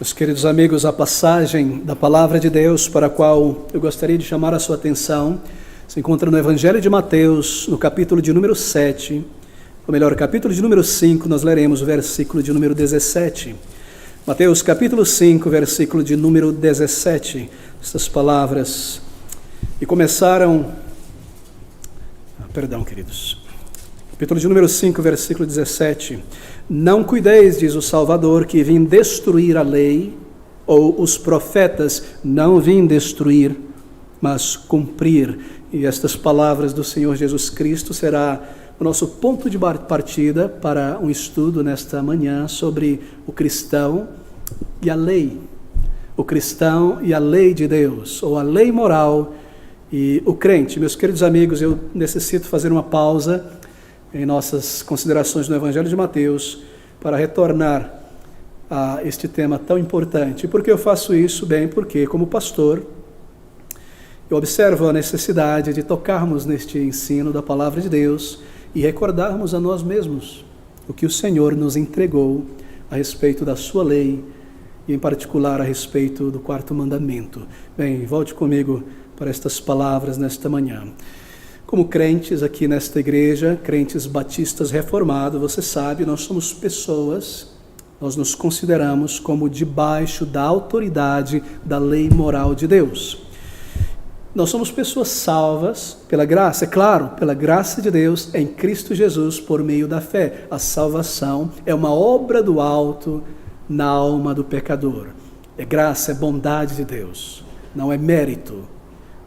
Meus queridos amigos, a passagem da Palavra de Deus para a qual eu gostaria de chamar a sua atenção se encontra no Evangelho de Mateus, no capítulo de número 7, ou melhor, capítulo de número 5, nós leremos o versículo de número 17. Mateus capítulo 5, versículo de número 17, essas palavras, e começaram, queridos, capítulo de número 5, versículo 17, não cuideis, diz o Salvador, que vim destruir a lei, ou os profetas, não vim destruir, mas cumprir. E estas palavras do Senhor Jesus Cristo será o nosso ponto de partida para um estudo nesta manhã sobre o cristão e a lei. O cristão e a lei de Deus, ou a lei moral e o crente. Meus queridos amigos, eu necessito fazer uma pausa em nossas considerações no Evangelho de Mateus para retornar a este tema tão importante. E por que eu faço isso? Bem, porque como pastor, eu observo a necessidade de tocarmos neste ensino da Palavra de Deus e recordarmos a nós mesmos o que o Senhor nos entregou a respeito da sua lei e em particular a respeito do quarto mandamento. Bem, volte comigo para estas palavras nesta manhã. Como crentes aqui nesta igreja, crentes batistas reformados, você sabe, nós somos pessoas, nós nos consideramos como debaixo da autoridade da lei moral de Deus. Nós somos pessoas salvas pela graça, é claro, pela graça de Deus em Cristo Jesus por meio da fé. A salvação é uma obra do alto na alma do pecador. É graça, é bondade de Deus, não é mérito.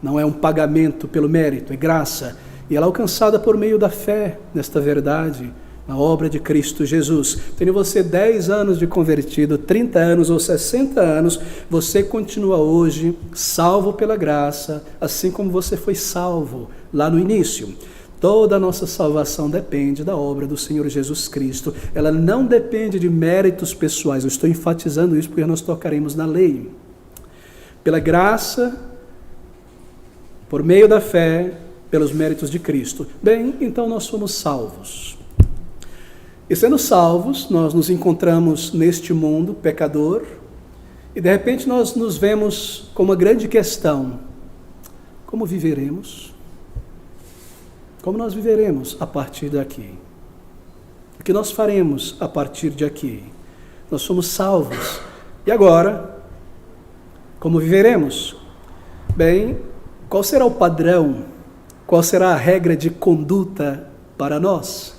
Não é um pagamento pelo mérito, é graça. E ela é alcançada por meio da fé nesta verdade, na obra de Cristo Jesus. Tendo você 10 anos de convertido, 30 anos ou 60 anos, você continua hoje salvo pela graça, assim como você foi salvo lá no início. Toda a nossa salvação depende da obra do Senhor Jesus Cristo. Ela não depende de méritos pessoais. Eu estou enfatizando isso porque nós tocaremos na lei. Pela graça, por meio da fé, pelos méritos de Cristo. Bem, então nós somos salvos. E sendo salvos, nós nos encontramos neste mundo pecador, e de repente nós nos vemos com uma grande questão: como viveremos? Como nós viveremos a partir daqui? O que nós faremos a partir de aqui? Nós somos salvos. E agora, como viveremos? Bem, qual será o padrão? Qual será a regra de conduta para nós?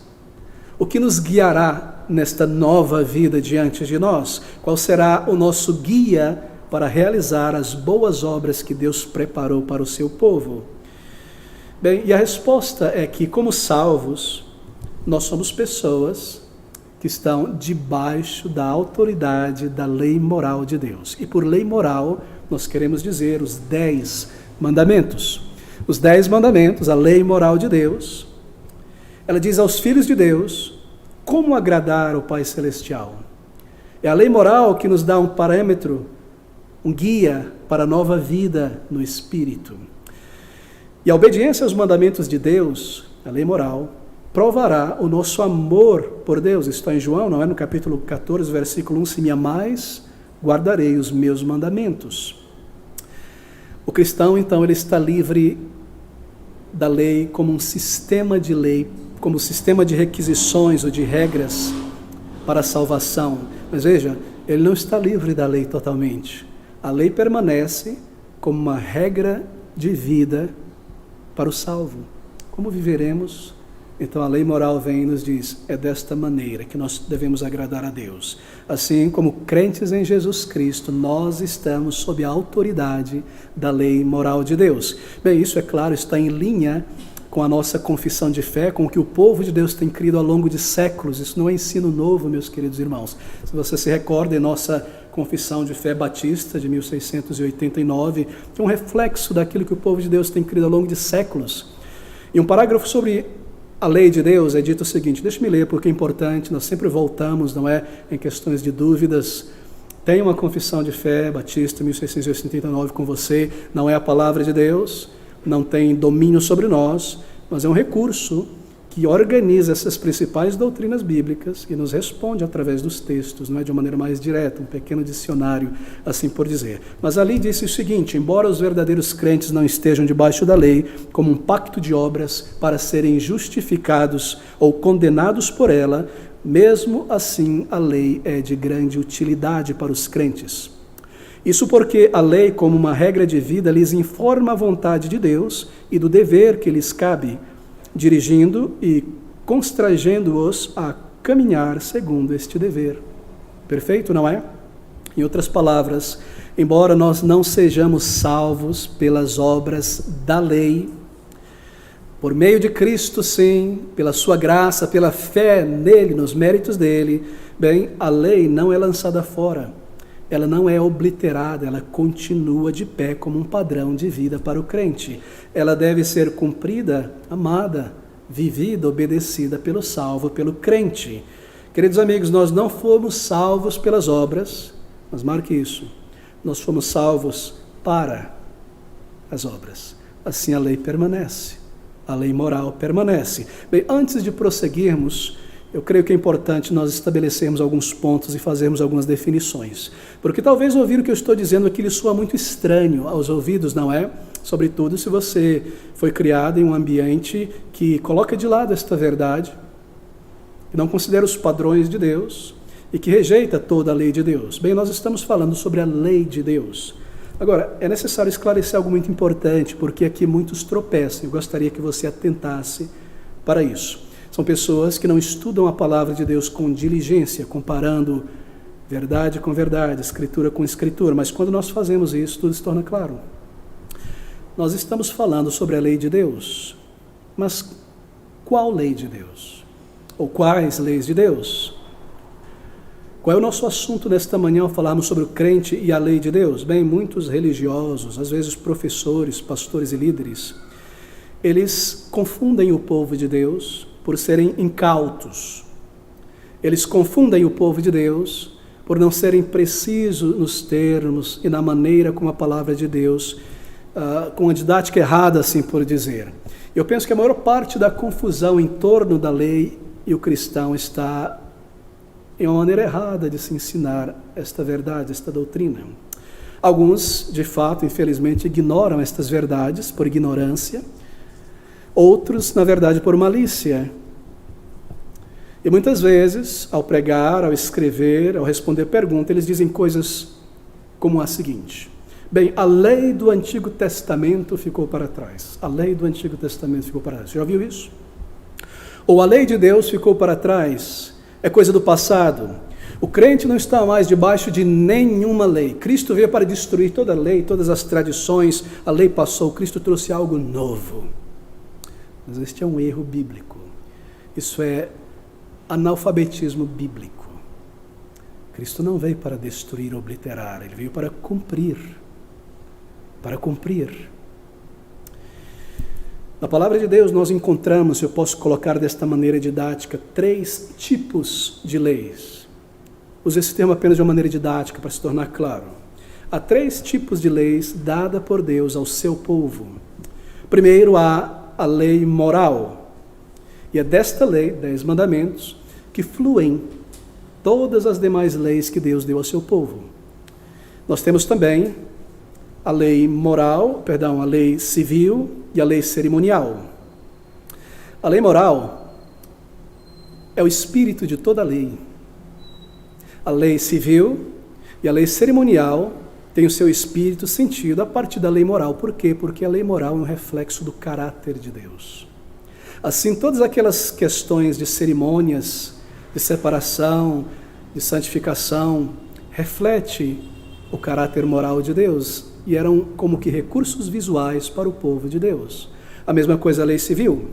O que nos guiará nesta nova vida diante de nós? Qual será o nosso guia para realizar as boas obras que Deus preparou para o seu povo? Bem, e a resposta é que, como salvos, nós somos pessoas que estão debaixo da autoridade da lei moral de Deus. E por lei moral, nós queremos dizer os 10 mandamentos. Os 10 mandamentos, a lei moral de Deus, ela diz aos filhos de Deus como agradar o Pai Celestial. É a lei moral que nos dá um parâmetro, um guia para a nova vida no Espírito. E a obediência aos mandamentos de Deus, a lei moral, provará o nosso amor por Deus. Isso está em João, não é? No capítulo 14, versículo 1, se me amais, guardarei os meus mandamentos. O cristão, então, ele está livre da lei como um sistema de lei, como um sistema de requisições ou de regras para a salvação. Mas veja, ele não está livre da lei totalmente. A lei permanece como uma regra de vida para o salvo. Como viveremos? Então a lei moral vem e nos diz, é desta maneira que nós devemos agradar a Deus. Assim como crentes em Jesus Cristo, nós estamos sob a autoridade da lei moral de Deus. Bem, isso é claro, está em linha com a nossa confissão de fé, com o que o povo de Deus tem crido ao longo de séculos. Isso não é ensino novo, meus queridos irmãos. Se você se recorda em nossa confissão de fé batista de 1689, é um reflexo daquilo que o povo de Deus tem crido ao longo de séculos. E um parágrafo sobre a lei de Deus é dito o seguinte, deixe-me ler porque é importante, nós sempre voltamos, não é, em questões de dúvidas. Tenho uma confissão de fé batista 1689 com você, não é a palavra de Deus, não tem domínio sobre nós, mas é um recurso que organiza essas principais doutrinas bíblicas e nos responde através dos textos, não é de uma maneira mais direta, um pequeno dicionário, assim por dizer. Mas ali disse o seguinte: embora os verdadeiros crentes não estejam debaixo da lei, como um pacto de obras para serem justificados ou condenados por ela, mesmo assim a lei é de grande utilidade para os crentes. Isso porque a lei, como uma regra de vida, lhes informa a vontade de Deus e do dever que lhes cabe, dirigindo e constrangendo-os a caminhar segundo este dever. Perfeito, não é? Em outras palavras, embora nós não sejamos salvos pelas obras da lei, por meio de Cristo, sim, pela sua graça, pela fé nele, nos méritos dele, bem, a lei não é lançada fora, ela não é obliterada, ela continua de pé como um padrão de vida para o crente. Ela deve ser cumprida, amada, vivida, obedecida pelo salvo, pelo crente. Queridos amigos, nós não fomos salvos pelas obras, mas marque isso, nós fomos salvos para as obras. Assim a lei permanece, a lei moral permanece. Bem, antes de prosseguirmos, eu creio que é importante nós estabelecermos alguns pontos e fazermos algumas definições. Porque talvez ouvir o que eu estou dizendo aqui lhe soa muito estranho aos ouvidos, não é? Sobretudo se você foi criado em um ambiente que coloca de lado esta verdade, que não considera os padrões de Deus e que rejeita toda a lei de Deus. Bem, nós estamos falando sobre a lei de Deus. Agora, é necessário esclarecer algo muito importante, porque aqui muitos tropeçam. Eu gostaria que você atentasse para isso. São pessoas que não estudam a palavra de Deus com diligência, comparando verdade com verdade, escritura com escritura. Mas quando nós fazemos isso, tudo se torna claro. Nós estamos falando sobre a lei de Deus. Mas qual lei de Deus? Ou quais leis de Deus? Qual é o nosso assunto nesta manhã ao falarmos sobre o crente e a lei de Deus? Bem, muitos religiosos, às vezes professores, pastores e líderes, eles confundem o povo de Deus por serem incautos. Eles confundem o povo de Deus por não serem precisos nos termos e na maneira como a palavra de Deus, com a didática errada, assim por dizer. Eu penso que a maior parte da confusão em torno da lei e o cristão está em uma maneira errada de se ensinar esta verdade, esta doutrina. Alguns, de fato, infelizmente, ignoram estas verdades por ignorância, outros, na verdade, por malícia. E muitas vezes, ao pregar, ao escrever, ao responder perguntas, eles dizem coisas como a seguinte: bem, a lei do Antigo Testamento ficou para trás. A lei do Antigo Testamento ficou para trás. Já ouviu isso? Ou a lei de Deus ficou para trás. É coisa do passado. O crente não está mais debaixo de nenhuma lei. Cristo veio para destruir toda a lei, todas as tradições. A lei passou, Cristo trouxe algo novo. Mas este é um erro bíblico. Isso é analfabetismo bíblico. Cristo não veio para destruir ou obliterar, ele veio para cumprir. Para cumprir. Na palavra de Deus nós encontramos, se eu posso colocar desta maneira didática, 3 tipos de leis. Uso esse termo apenas de uma maneira didática para se tornar claro. Há 3 tipos de leis dadas por Deus ao seu povo. Primeiro há a lei moral. E é desta lei, 10 mandamentos, que fluem todas as demais leis que Deus deu ao seu povo. Nós temos também a lei moral, a lei civil e a lei cerimonial. A lei moral é o espírito de toda a lei. A lei civil e a lei cerimonial têm o seu espírito sentido a partir da lei moral. Por quê? Porque a lei moral é um reflexo do caráter de Deus. Assim, todas aquelas questões de cerimônias, de separação, de santificação, reflete o caráter moral de Deus e eram como que recursos visuais para o povo de Deus. A mesma coisa a lei civil.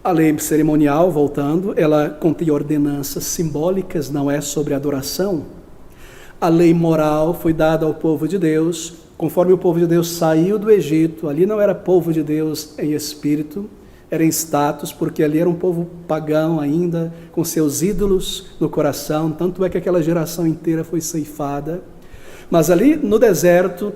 A lei cerimonial, voltando, ela contém ordenanças simbólicas, não é sobre adoração. A lei moral foi dada ao povo de Deus, conforme o povo de Deus saiu do Egito, ali não era povo de Deus em espírito, era em status, porque ali era um povo pagão ainda, com seus ídolos no coração, tanto é que aquela geração inteira foi ceifada. Mas ali no deserto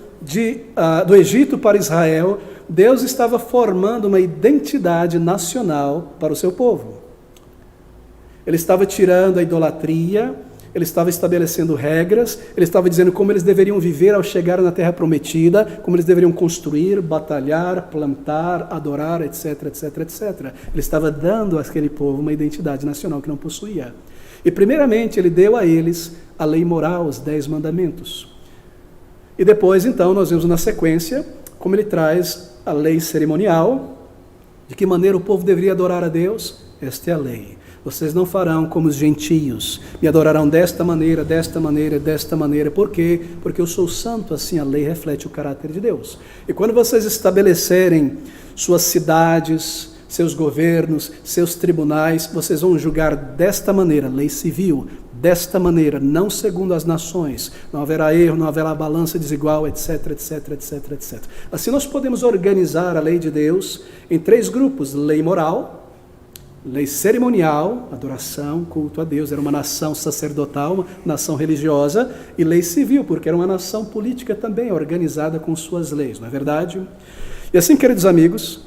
do Egito para Israel, Deus estava formando uma identidade nacional para o seu povo. Ele estava tirando a idolatria, ele estava estabelecendo regras, ele estava dizendo como eles deveriam viver ao chegar na terra prometida, como eles deveriam construir, batalhar, plantar, adorar, etc, etc, etc. Ele estava dando àquele povo uma identidade nacional que não possuía. E primeiramente ele deu a eles a lei moral, os 10 mandamentos. E depois, então, nós vemos na sequência como ele traz a lei cerimonial, de que maneira o povo deveria adorar a Deus. Esta é a lei. Vocês não farão como os gentios, me adorarão desta maneira, desta maneira, desta maneira. Por quê? Porque eu sou santo, assim a lei reflete o caráter de Deus. E quando vocês estabelecerem suas cidades, seus governos, seus tribunais, vocês vão julgar desta maneira, lei civil, desta maneira, não segundo as nações, não haverá erro, não haverá balança desigual, etc, etc, etc, etc. Assim nós podemos organizar a lei de Deus em 3 grupos: lei moral, lei cerimonial, adoração, culto a Deus, era uma nação sacerdotal, uma nação religiosa, e lei civil, porque era uma nação política também, organizada com suas leis, não é verdade? E assim, queridos amigos,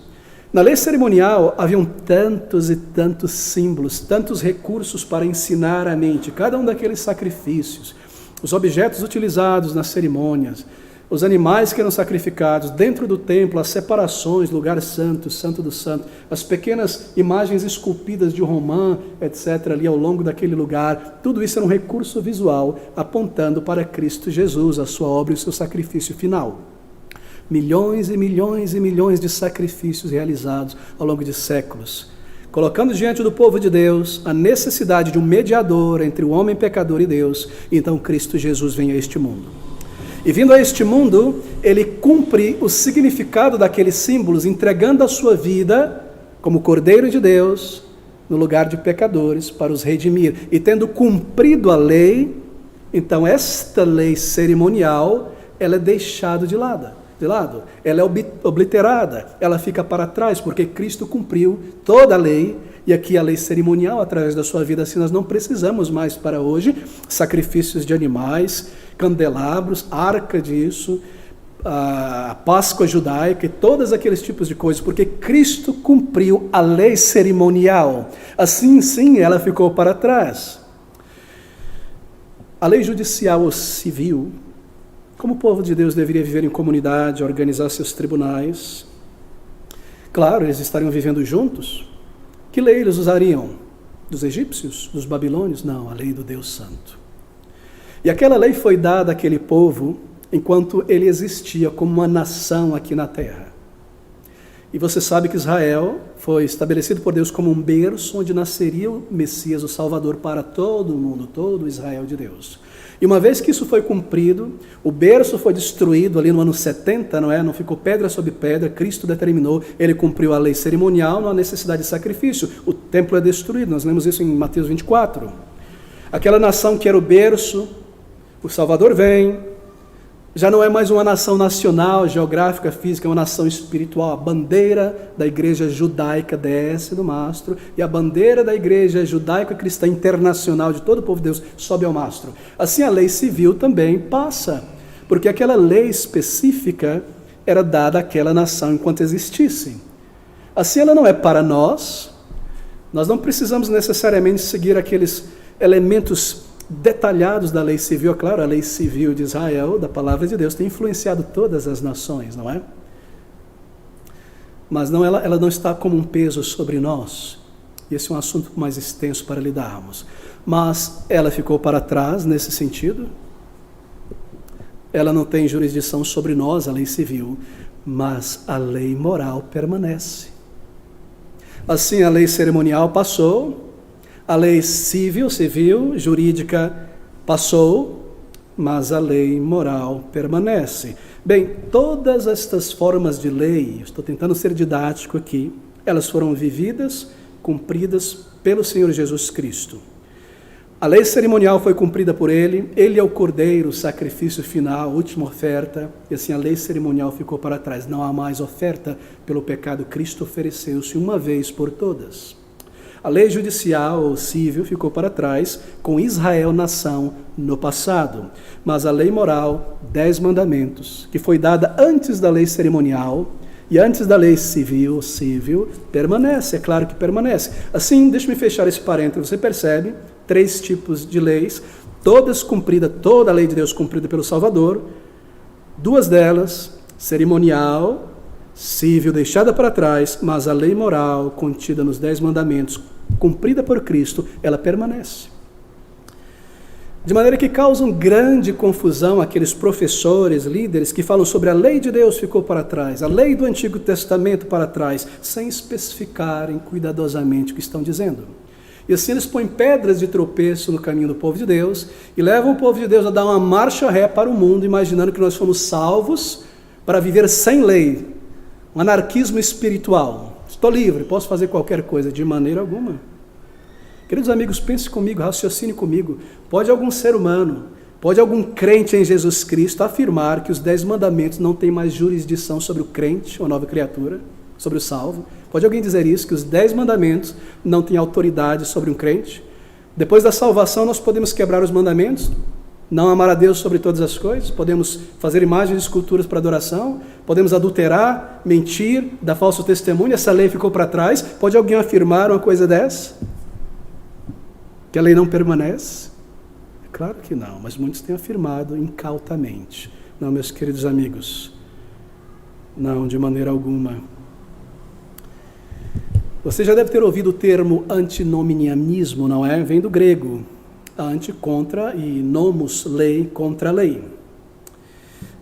na lei cerimonial haviam tantos e tantos símbolos, tantos recursos para ensinar a mente, cada um daqueles sacrifícios, os objetos utilizados nas cerimônias, os animais que eram sacrificados dentro do templo, as separações, lugar santo, santo do santo, as pequenas imagens esculpidas de Romã, etc., ali ao longo daquele lugar, tudo isso era um recurso visual apontando para Cristo Jesus, a sua obra e o seu sacrifício final. Milhões e milhões e milhões de sacrifícios realizados ao longo de séculos, colocando diante do povo de Deus a necessidade de um mediador entre o homem pecador e Deus, e então Cristo Jesus vem a este mundo. E vindo a este mundo, ele cumpre o significado daqueles símbolos, entregando a sua vida como Cordeiro de Deus, no lugar de pecadores, para os redimir. E tendo cumprido a lei, então esta lei cerimonial, ela é deixada de lado, ela é obliterada, ela fica para trás, porque Cristo cumpriu toda a lei, e aqui a lei cerimonial através da sua vida. Assim nós não precisamos mais para hoje sacrifícios de animais, candelabros, arca disso, a Páscoa judaica e todos aqueles tipos de coisas, porque Cristo cumpriu a lei cerimonial. Assim, sim, ela ficou para trás. A lei judicial ou civil, como o povo de Deus deveria viver em comunidade, organizar seus tribunais. Claro, eles estariam vivendo juntos. Que lei eles usariam? Dos egípcios? Dos babilônios? Não, a lei do Deus Santo. E aquela lei foi dada àquele povo enquanto ele existia como uma nação aqui na terra. E você sabe que Israel foi estabelecido por Deus como um berço onde nasceria o Messias, o Salvador, para todo o mundo, todo o Israel de Deus. E uma vez que isso foi cumprido, o berço foi destruído ali no ano 70, não é? Não ficou pedra sobre pedra, Cristo determinou, ele cumpriu a lei cerimonial, não há necessidade de sacrifício. O templo é destruído, nós lemos isso em Mateus 24. Aquela nação que era o berço, o Salvador vem, já não é mais uma nação nacional, geográfica, física, é uma nação espiritual. A bandeira da igreja judaica desce do mastro e a bandeira da igreja judaica cristã internacional de todo o povo de Deus sobe ao mastro. Assim a lei civil também passa, porque aquela lei específica era dada àquela nação enquanto existisse. Assim ela não é para nós não precisamos necessariamente seguir aqueles elementos detalhados da lei civil. Claro, a lei civil de Israel, da palavra de Deus, tem influenciado todas as nações, não é? Mas não, ela não está como um peso sobre nós. E esse é um assunto mais extenso para lidarmos. Mas ela ficou para trás nesse sentido. Ela não tem jurisdição sobre nós, a lei civil, mas a lei moral permanece. Assim, a lei cerimonial passou, a lei civil, jurídica passou, mas a lei moral permanece. Bem, todas estas formas de lei, estou tentando ser didático aqui, elas foram vividas, cumpridas pelo Senhor Jesus Cristo. A lei cerimonial foi cumprida por Ele é o Cordeiro, o sacrifício final, a última oferta, e assim a lei cerimonial ficou para trás. Não há mais oferta pelo pecado, Cristo ofereceu-se uma vez por todas. A lei judicial ou civil ficou para trás, com Israel nação no passado. Mas a lei moral, 10 mandamentos, que foi dada antes da lei cerimonial, E antes da lei civil, permanece, é claro que permanece. Assim, deixa-me fechar esse parênteses, você percebe 3 tipos de leis, todas cumpridas, toda a lei de Deus cumprida pelo Salvador, 2 delas, cerimonial, civil deixada para trás, mas a lei moral contida nos 10 mandamentos, cumprida por Cristo, ela permanece. De maneira que causam grande confusão aqueles professores, líderes, que falam sobre a lei de Deus ficou para trás, a lei do Antigo Testamento para trás, sem especificarem cuidadosamente o que estão dizendo. E assim eles põem pedras de tropeço no caminho do povo de Deus e levam o povo de Deus a dar uma marcha ré para o mundo, imaginando que nós fomos salvos para viver sem lei, um anarquismo espiritual. Estou livre, posso fazer qualquer coisa, de maneira alguma. Queridos amigos, pense comigo, raciocine comigo. Pode algum ser humano, pode algum crente em Jesus Cristo afirmar que os 10 mandamentos não têm mais jurisdição sobre o crente, ou nova criatura, sobre o salvo? Pode alguém dizer isso, que os 10 mandamentos não têm autoridade sobre um crente? Depois da salvação nós podemos quebrar os mandamentos? Não amar a Deus sobre todas as coisas? Podemos fazer imagens e esculturas para adoração? Podemos adulterar, mentir, dar falso testemunho? Essa lei ficou para trás? Pode alguém afirmar uma coisa dessa? Que a lei não permanece? Claro que não, mas muitos têm afirmado incautamente. Não, meus queridos amigos, não, de maneira alguma. Você já deve ter ouvido o termo antinomianismo, não é? Vem do grego, anti, contra, e nomos, lei, contra a lei.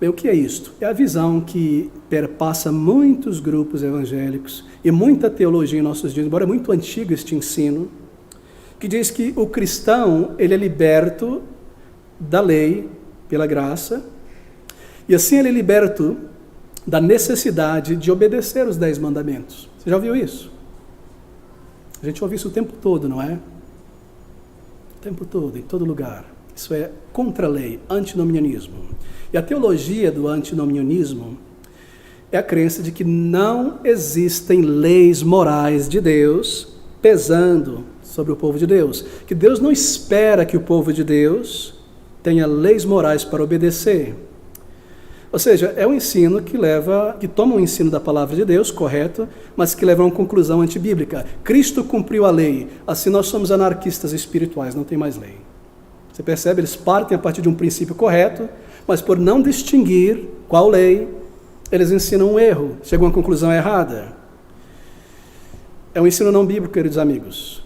Bem, o que é isto? É a visão que perpassa muitos grupos evangélicos e muita teologia em nossos dias, embora é muito antigo este ensino, que diz que o cristão, ele é liberto da lei pela graça, e assim ele é liberto da necessidade de obedecer os 10 mandamentos. Você já ouviu isso? A gente ouve isso o tempo todo, não é? O tempo todo, em todo lugar. Isso é contra a lei, antinomianismo. E a teologia do antinomianismo é a crença de que não existem leis morais de Deus pesando sobre o povo de Deus, que Deus não espera que o povo de Deus tenha leis morais para obedecer. Ou seja, é um ensino que toma o ensino da palavra de Deus, correto, mas que leva a uma conclusão antibíblica. Cristo cumpriu a lei, assim nós somos anarquistas espirituais, não tem mais lei. Você percebe? Eles partem a partir de um princípio correto, mas por não distinguir qual lei, eles ensinam um erro, chegam a uma conclusão errada. É um ensino não bíblico, queridos amigos.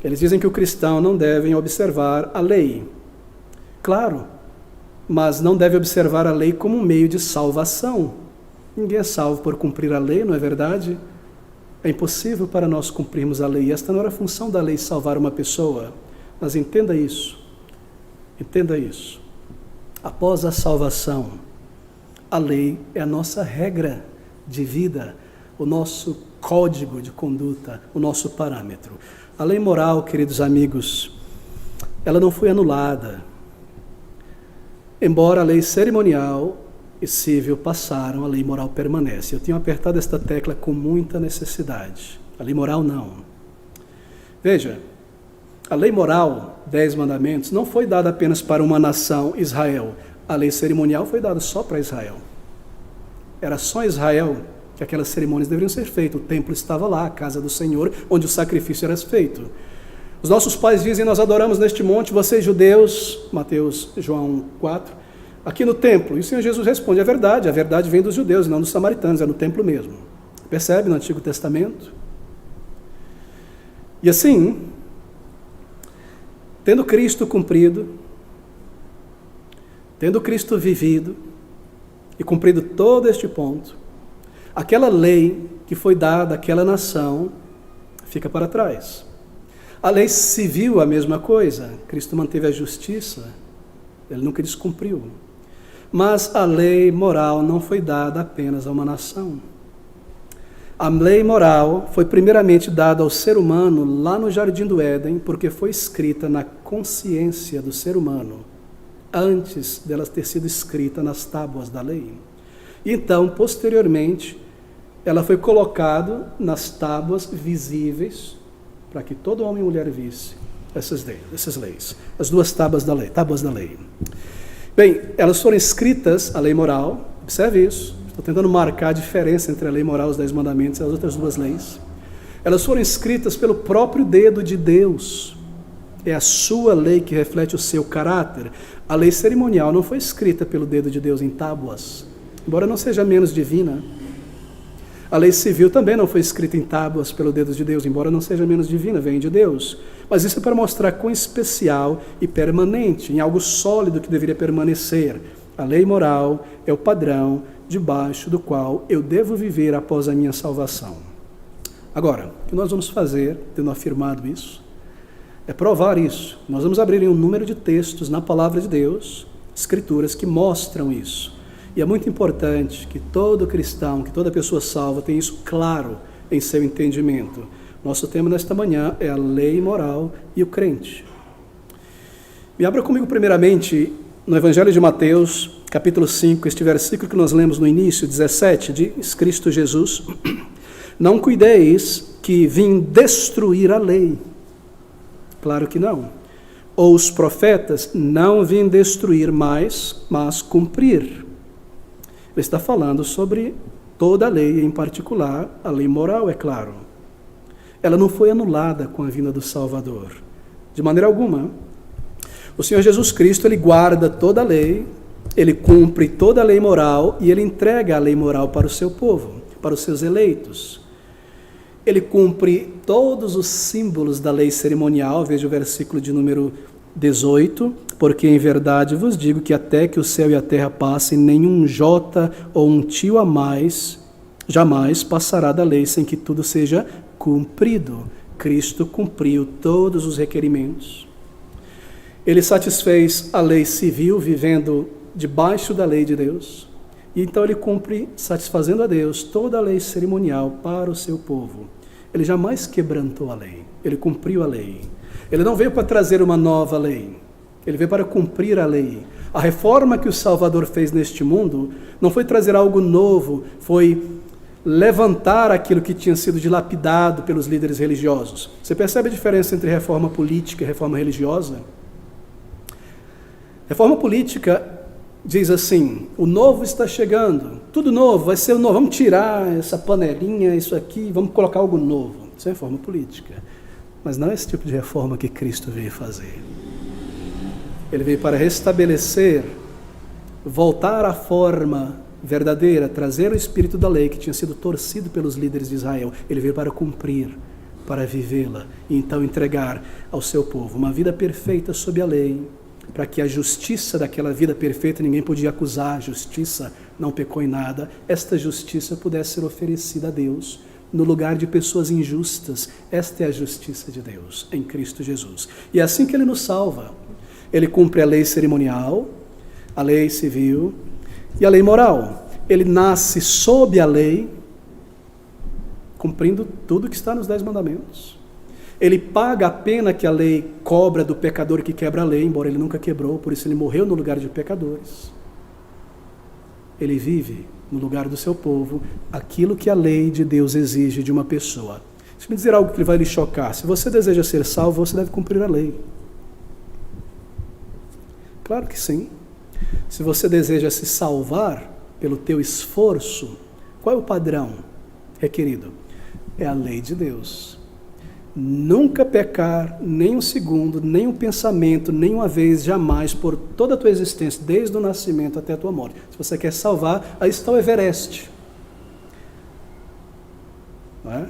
Eles dizem que o cristão não deve observar a lei. Claro, mas não deve observar a lei como um meio de salvação. Ninguém é salvo por cumprir a lei, não é verdade? É impossível para nós cumprirmos a lei. Esta não era a função da lei, salvar uma pessoa. Mas entenda isso. Entenda isso. Após a salvação, a lei é a nossa regra de vida, o nosso código de conduta, o nosso parâmetro. A lei moral, queridos amigos, ela não foi anulada. Embora a lei cerimonial e civil passaram, a lei moral permanece. Eu tenho apertado esta tecla com muita necessidade. A lei moral não. Veja, a lei moral, 10 mandamentos, não foi dada apenas para uma nação, Israel. A lei cerimonial foi dada só para Israel. Era só Israel que aquelas cerimônias deveriam ser feitas. O templo estava lá, a casa do Senhor, onde o sacrifício era feito. Os nossos pais dizem, nós adoramos neste monte, vocês judeus, Mateus, João 4, aqui no templo. E o Senhor Jesus responde, a verdade vem dos judeus, não dos samaritanos, é no templo mesmo. Percebe no Antigo Testamento? E assim, tendo Cristo cumprido, tendo Cristo vivido e cumprido todo este ponto, aquela lei que foi dada àquela nação fica para trás. A lei civil, a mesma coisa. Cristo manteve a justiça, ele nunca descumpriu. Mas a lei moral não foi dada apenas a uma nação. A lei moral foi primeiramente dada ao ser humano lá no Jardim do Éden, porque foi escrita na consciência do ser humano, antes dela ter sido escrita nas tábuas da lei. E então, posteriormente, ela foi colocada nas tábuas visíveis, para que todo homem e mulher visse essas leis. As 2 tábuas da lei. Bem, elas foram escritas, a lei moral, observe isso, Estou tentando marcar a diferença entre a lei moral, os 10 mandamentos e as outras duas leis. Elas foram escritas pelo próprio dedo de Deus. É a sua lei que reflete o seu caráter. A lei cerimonial não foi escrita pelo dedo de Deus em tábuas, embora não seja menos divina. A lei civil também não foi escrita em tábuas pelo dedo de Deus, embora não seja menos divina, vem de Deus. Mas isso é para mostrar quão especial e permanente, em algo sólido que deveria permanecer. A lei moral é o padrão debaixo do qual eu devo viver após a minha salvação. Agora, o que nós vamos fazer, tendo afirmado isso, é provar isso. Nós vamos abrir um número de textos na palavra de Deus, escrituras que mostram isso. E é muito importante que todo cristão, que toda pessoa salva tenha isso claro em seu entendimento. Nosso tema nesta manhã é a lei moral e o crente. Me abra comigo primeiramente no Evangelho de Mateus, capítulo 5, este versículo que nós lemos no início, 17, diz Cristo Jesus: não cuideis que vim destruir a lei. Claro que não. Ou os profetas não vim destruir mais, mas cumprir. Ele está falando sobre toda a lei, em particular a lei moral, é claro. Ela não foi anulada com a vinda do Salvador, de maneira alguma. O Senhor Jesus Cristo, ele guarda toda a lei, ele cumpre toda a lei moral e ele entrega a lei moral para o seu povo, para os seus eleitos. Ele cumpre todos os símbolos da lei cerimonial, veja o versículo de número 18, porque em verdade vos digo que até que o céu e a terra passem, nenhum jota ou um tio a mais jamais passará da lei sem que tudo seja cumprido. Cristo cumpriu todos os requerimentos. Ele satisfez a lei civil vivendo debaixo da lei de Deus. E então ele cumpre, satisfazendo a Deus, toda a lei cerimonial para o seu povo. Ele jamais quebrantou a lei, ele cumpriu a lei. Ele não veio para trazer uma nova lei, ele veio para cumprir a lei. A reforma que o Salvador fez neste mundo não foi trazer algo novo, foi levantar aquilo que tinha sido dilapidado pelos líderes religiosos. Você percebe a diferença entre reforma política e reforma religiosa? Reforma política diz assim: o novo está chegando, tudo novo, vai ser o novo, vamos tirar essa panelinha, isso aqui, vamos colocar algo novo. Isso é reforma política. Mas não é esse tipo de reforma que Cristo veio fazer. Ele veio para restabelecer, voltar à forma verdadeira, trazer o espírito da lei que tinha sido torcido pelos líderes de Israel. Ele veio para cumprir, para vivê-la e então entregar ao seu povo uma vida perfeita sob a lei, para que a justiça daquela vida perfeita, ninguém podia acusar, a justiça não pecou em nada, esta justiça pudesse ser oferecida a Deus no lugar de pessoas injustas. Esta é a justiça de Deus em Cristo Jesus. E é assim que ele nos salva. Ele cumpre a lei cerimonial, a lei civil e a lei moral. Ele nasce sob a lei, cumprindo tudo que está nos 10 mandamentos. Ele paga a pena que a lei cobra do pecador que quebra a lei, embora ele nunca quebrou, por isso ele morreu no lugar de pecadores. Ele vive no lugar do seu povo aquilo que a lei de Deus exige de uma pessoa. Deixa eu me dizer algo que vai lhe chocar. Se você deseja ser salvo, você deve cumprir a lei. Claro que sim. Se você deseja se salvar pelo teu esforço, qual é o padrão requerido? É a lei de Deus. Nunca pecar, nem um segundo, nem um pensamento, nem uma vez, jamais, por toda a tua existência, desde o nascimento até a tua morte. Se você quer salvar, aí está o Everest. Não é?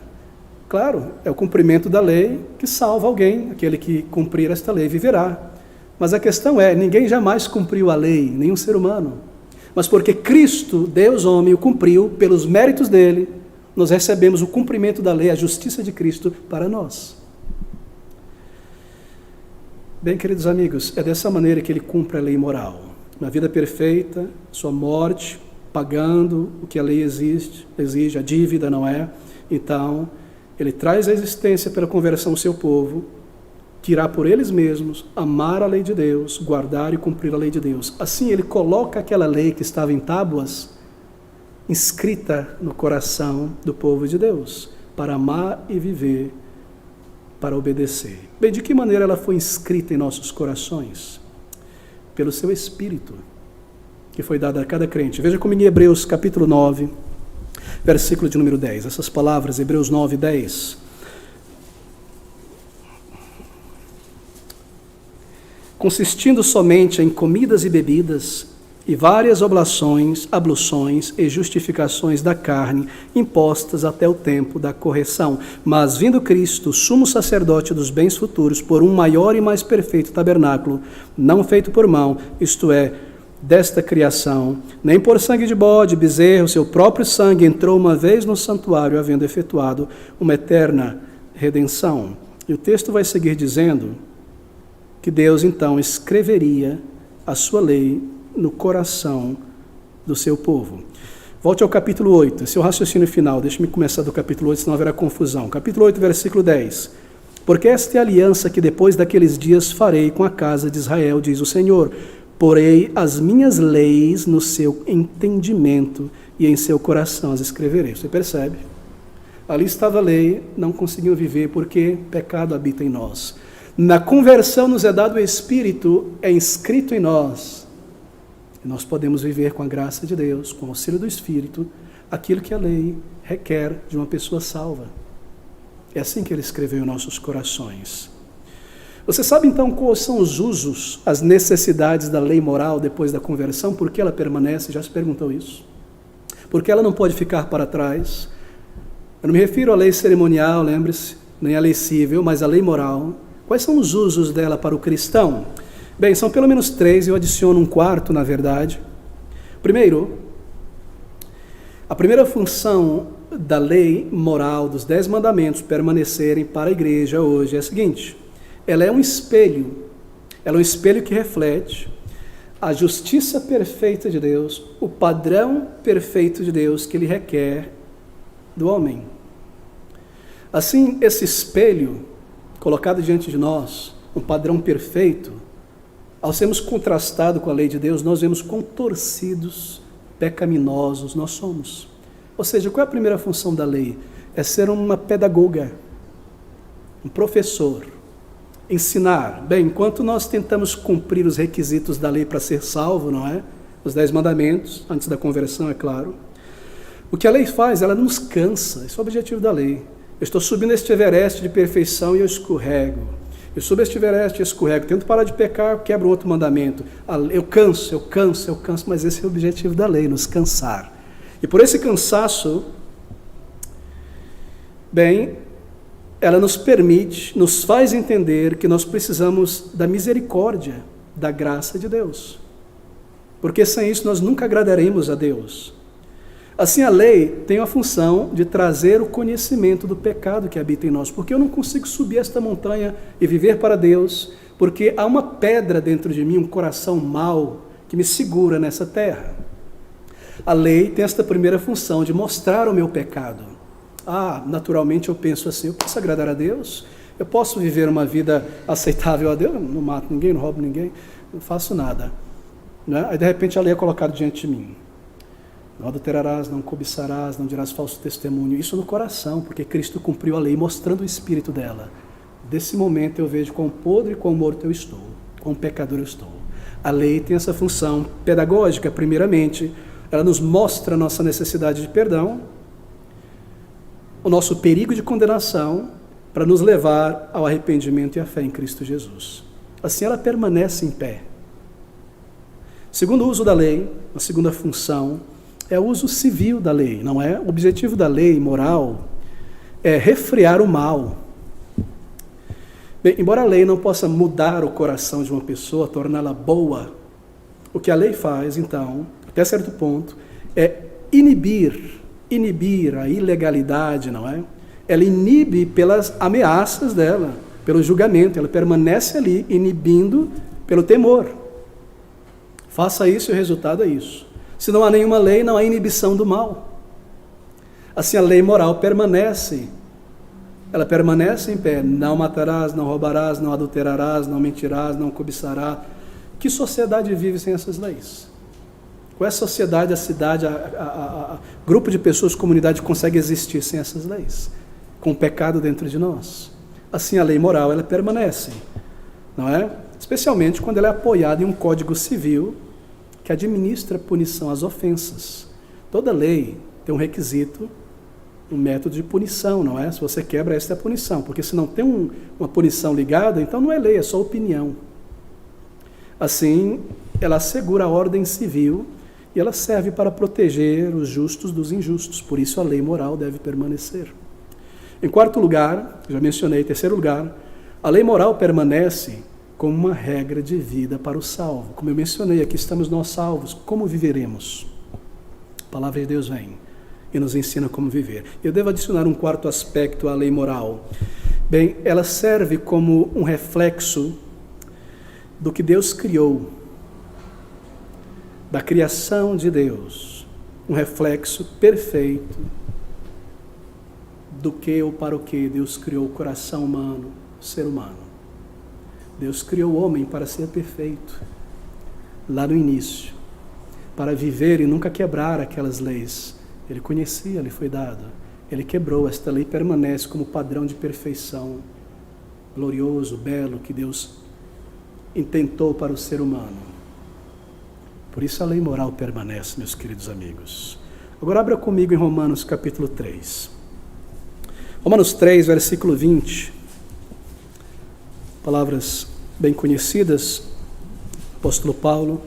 Claro, é o cumprimento da lei que salva alguém. Aquele que cumprir esta lei viverá. Mas a questão é, ninguém jamais cumpriu a lei, nenhum ser humano. Mas porque Cristo, Deus homem, o cumpriu pelos méritos dele, nós recebemos o cumprimento da lei, a justiça de Cristo para nós. Bem, queridos amigos, é dessa maneira que ele cumpre a lei moral. Uma vida perfeita, sua morte, pagando o que a lei exige, a dívida, não é? Então, ele traz a existência pela conversão ao seu povo, que irá por eles mesmos amar a lei de Deus, guardar e cumprir a lei de Deus. Assim, ele coloca aquela lei que estava em tábuas, inscrita no coração do povo de Deus, para amar e viver, para obedecer. Bem, de que maneira ela foi inscrita em nossos corações? Pelo seu Espírito. que foi dada a cada crente. Veja comigo em Hebreus capítulo 9, versículo de número 10. Essas palavras, Hebreus 9, 10. Consistindo somente em comidas e bebidas, e várias oblações, abluções e justificações da carne, impostas até o tempo da correção. Mas vindo Cristo, sumo sacerdote dos bens futuros, por um maior e mais perfeito tabernáculo, não feito por mão, isto é, desta criação, nem por sangue de bode, bezerro, seu próprio sangue entrou uma vez no santuário, havendo efetuado uma eterna redenção. E o texto vai seguir dizendo que Deus então escreveria a sua lei no coração do seu povo. Volte ao capítulo 8, esse é o raciocínio final. Deixe-me começar do capítulo 8, senão haverá confusão. Capítulo 8, versículo 10. Porque esta é a aliança que depois daqueles dias farei com a casa de Israel, diz o Senhor. Porei as minhas leis no seu entendimento e em seu coração as escreverei. Você percebe? Ali estava a lei, não conseguiam viver porque pecado habita em nós. Na conversão nos é dado o Espírito, é inscrito em nós. E nós podemos viver com a graça de Deus, com o auxílio do Espírito, aquilo que a lei requer de uma pessoa salva. É assim que ele escreveu em nossos corações. Você sabe então quais são os usos, as necessidades da lei moral depois da conversão? Por que ela permanece? Já se perguntou isso? Porque ela não pode ficar para trás. Eu não me refiro à lei cerimonial, lembre-se, nem à lei civil, mas à lei moral. Quais são os usos dela para o cristão? Bem, são pelo menos 3, eu adiciono um quarto, na verdade. Primeiro, a primeira função da lei moral, dos 10 mandamentos permanecerem para a igreja hoje é a seguinte: ela é um espelho que reflete a justiça perfeita de Deus, o padrão perfeito de Deus que ele requer do homem. Assim, esse espelho colocado diante de nós, um padrão perfeito, ao sermos contrastados com a lei de Deus, nós vemos quão torcidos, pecaminosos nós somos. Ou seja, qual é a primeira função da lei? É ser uma pedagoga, um professor, ensinar. Bem, enquanto nós tentamos cumprir os requisitos da lei para ser salvo, não é? Os 10 mandamentos, antes da conversão, é claro. O que a lei faz, ela nos cansa. Esse é o objetivo da lei. Eu estou subindo este Everest de perfeição e eu escorrego. Eu subo este Everest e escorrego. Tento parar de pecar, quebro outro mandamento. Eu canso, mas esse é o objetivo da lei, nos cansar. E por esse cansaço, bem, ela nos permite, nos faz entender que nós precisamos da misericórdia, da graça de Deus. Porque sem isso nós nunca agradaremos a Deus. Assim, a lei tem a função de trazer o conhecimento do pecado que habita em nós, porque eu não consigo subir esta montanha e viver para Deus, porque há uma pedra dentro de mim, um coração mau, que me segura nessa terra. A lei tem esta primeira função de mostrar o meu pecado. Naturalmente eu penso assim: eu posso agradar a Deus? Eu posso viver uma vida aceitável a Deus? Eu não mato ninguém, não roubo ninguém, não faço nada. Né? Aí de repente a lei é colocada diante de mim. Não adulterarás, não cobiçarás, não dirás falso testemunho. Isso no coração, porque Cristo cumpriu a lei, mostrando o espírito dela. Desse momento eu vejo quão podre e quão morto eu estou, quão pecador eu estou. A lei tem essa função pedagógica, primeiramente. Ela nos mostra a nossa necessidade de perdão, o nosso perigo de condenação, para nos levar ao arrependimento e à fé em Cristo Jesus. Assim ela permanece em pé. Segundo uso da lei, a segunda função, é o uso civil da lei, não é? O objetivo da lei moral é refrear o mal. Bem, embora a lei não possa mudar o coração de uma pessoa, torná-la boa, o que a lei faz, então, até certo ponto, é inibir a ilegalidade, não é? Ela inibe pelas ameaças dela, pelo julgamento, ela permanece ali, inibindo pelo temor. Faça isso e o resultado é isso. Se não há nenhuma lei, não há inibição do mal. Assim, a lei moral permanece. Ela permanece em pé. Não matarás, não roubarás, não adulterarás, não mentirás, não cobiçarás. Que sociedade vive sem essas leis? Qual é a sociedade, a cidade, grupo de pessoas, comunidade consegue existir sem essas leis? Com o pecado dentro de nós. Assim, a lei moral, ela permanece. Não é? Especialmente quando ela é apoiada em um código civil que administra punição às ofensas. Toda lei tem um requisito, um método de punição, não é? Se você quebra, esta é a punição, porque se não tem uma punição ligada, então não é lei, é só opinião. Assim, ela assegura a ordem civil e ela serve para proteger os justos dos injustos, por isso a lei moral deve permanecer. Em quarto lugar, já mencionei, terceiro lugar, a lei moral permanece como uma regra de vida para o salvo. Como eu mencionei, aqui estamos nós salvos, como viveremos? A palavra de Deus vem e nos ensina como viver. Eu devo adicionar um quarto aspecto à lei moral. Bem, ela serve como um reflexo do que Deus criou, da criação de Deus, um reflexo perfeito do que ou para o que Deus criou o coração humano, o ser humano. Deus criou o homem para ser perfeito, lá no início, para viver e nunca quebrar aquelas leis. Ele conhecia, lhe foi dado. Ele quebrou, esta lei permanece como padrão de perfeição, glorioso, belo, que Deus intentou para o ser humano. Por isso a lei moral permanece, meus queridos amigos. Agora abra comigo em Romanos capítulo 3. Romanos 3, versículo 20. Palavras bem conhecidas, apóstolo Paulo.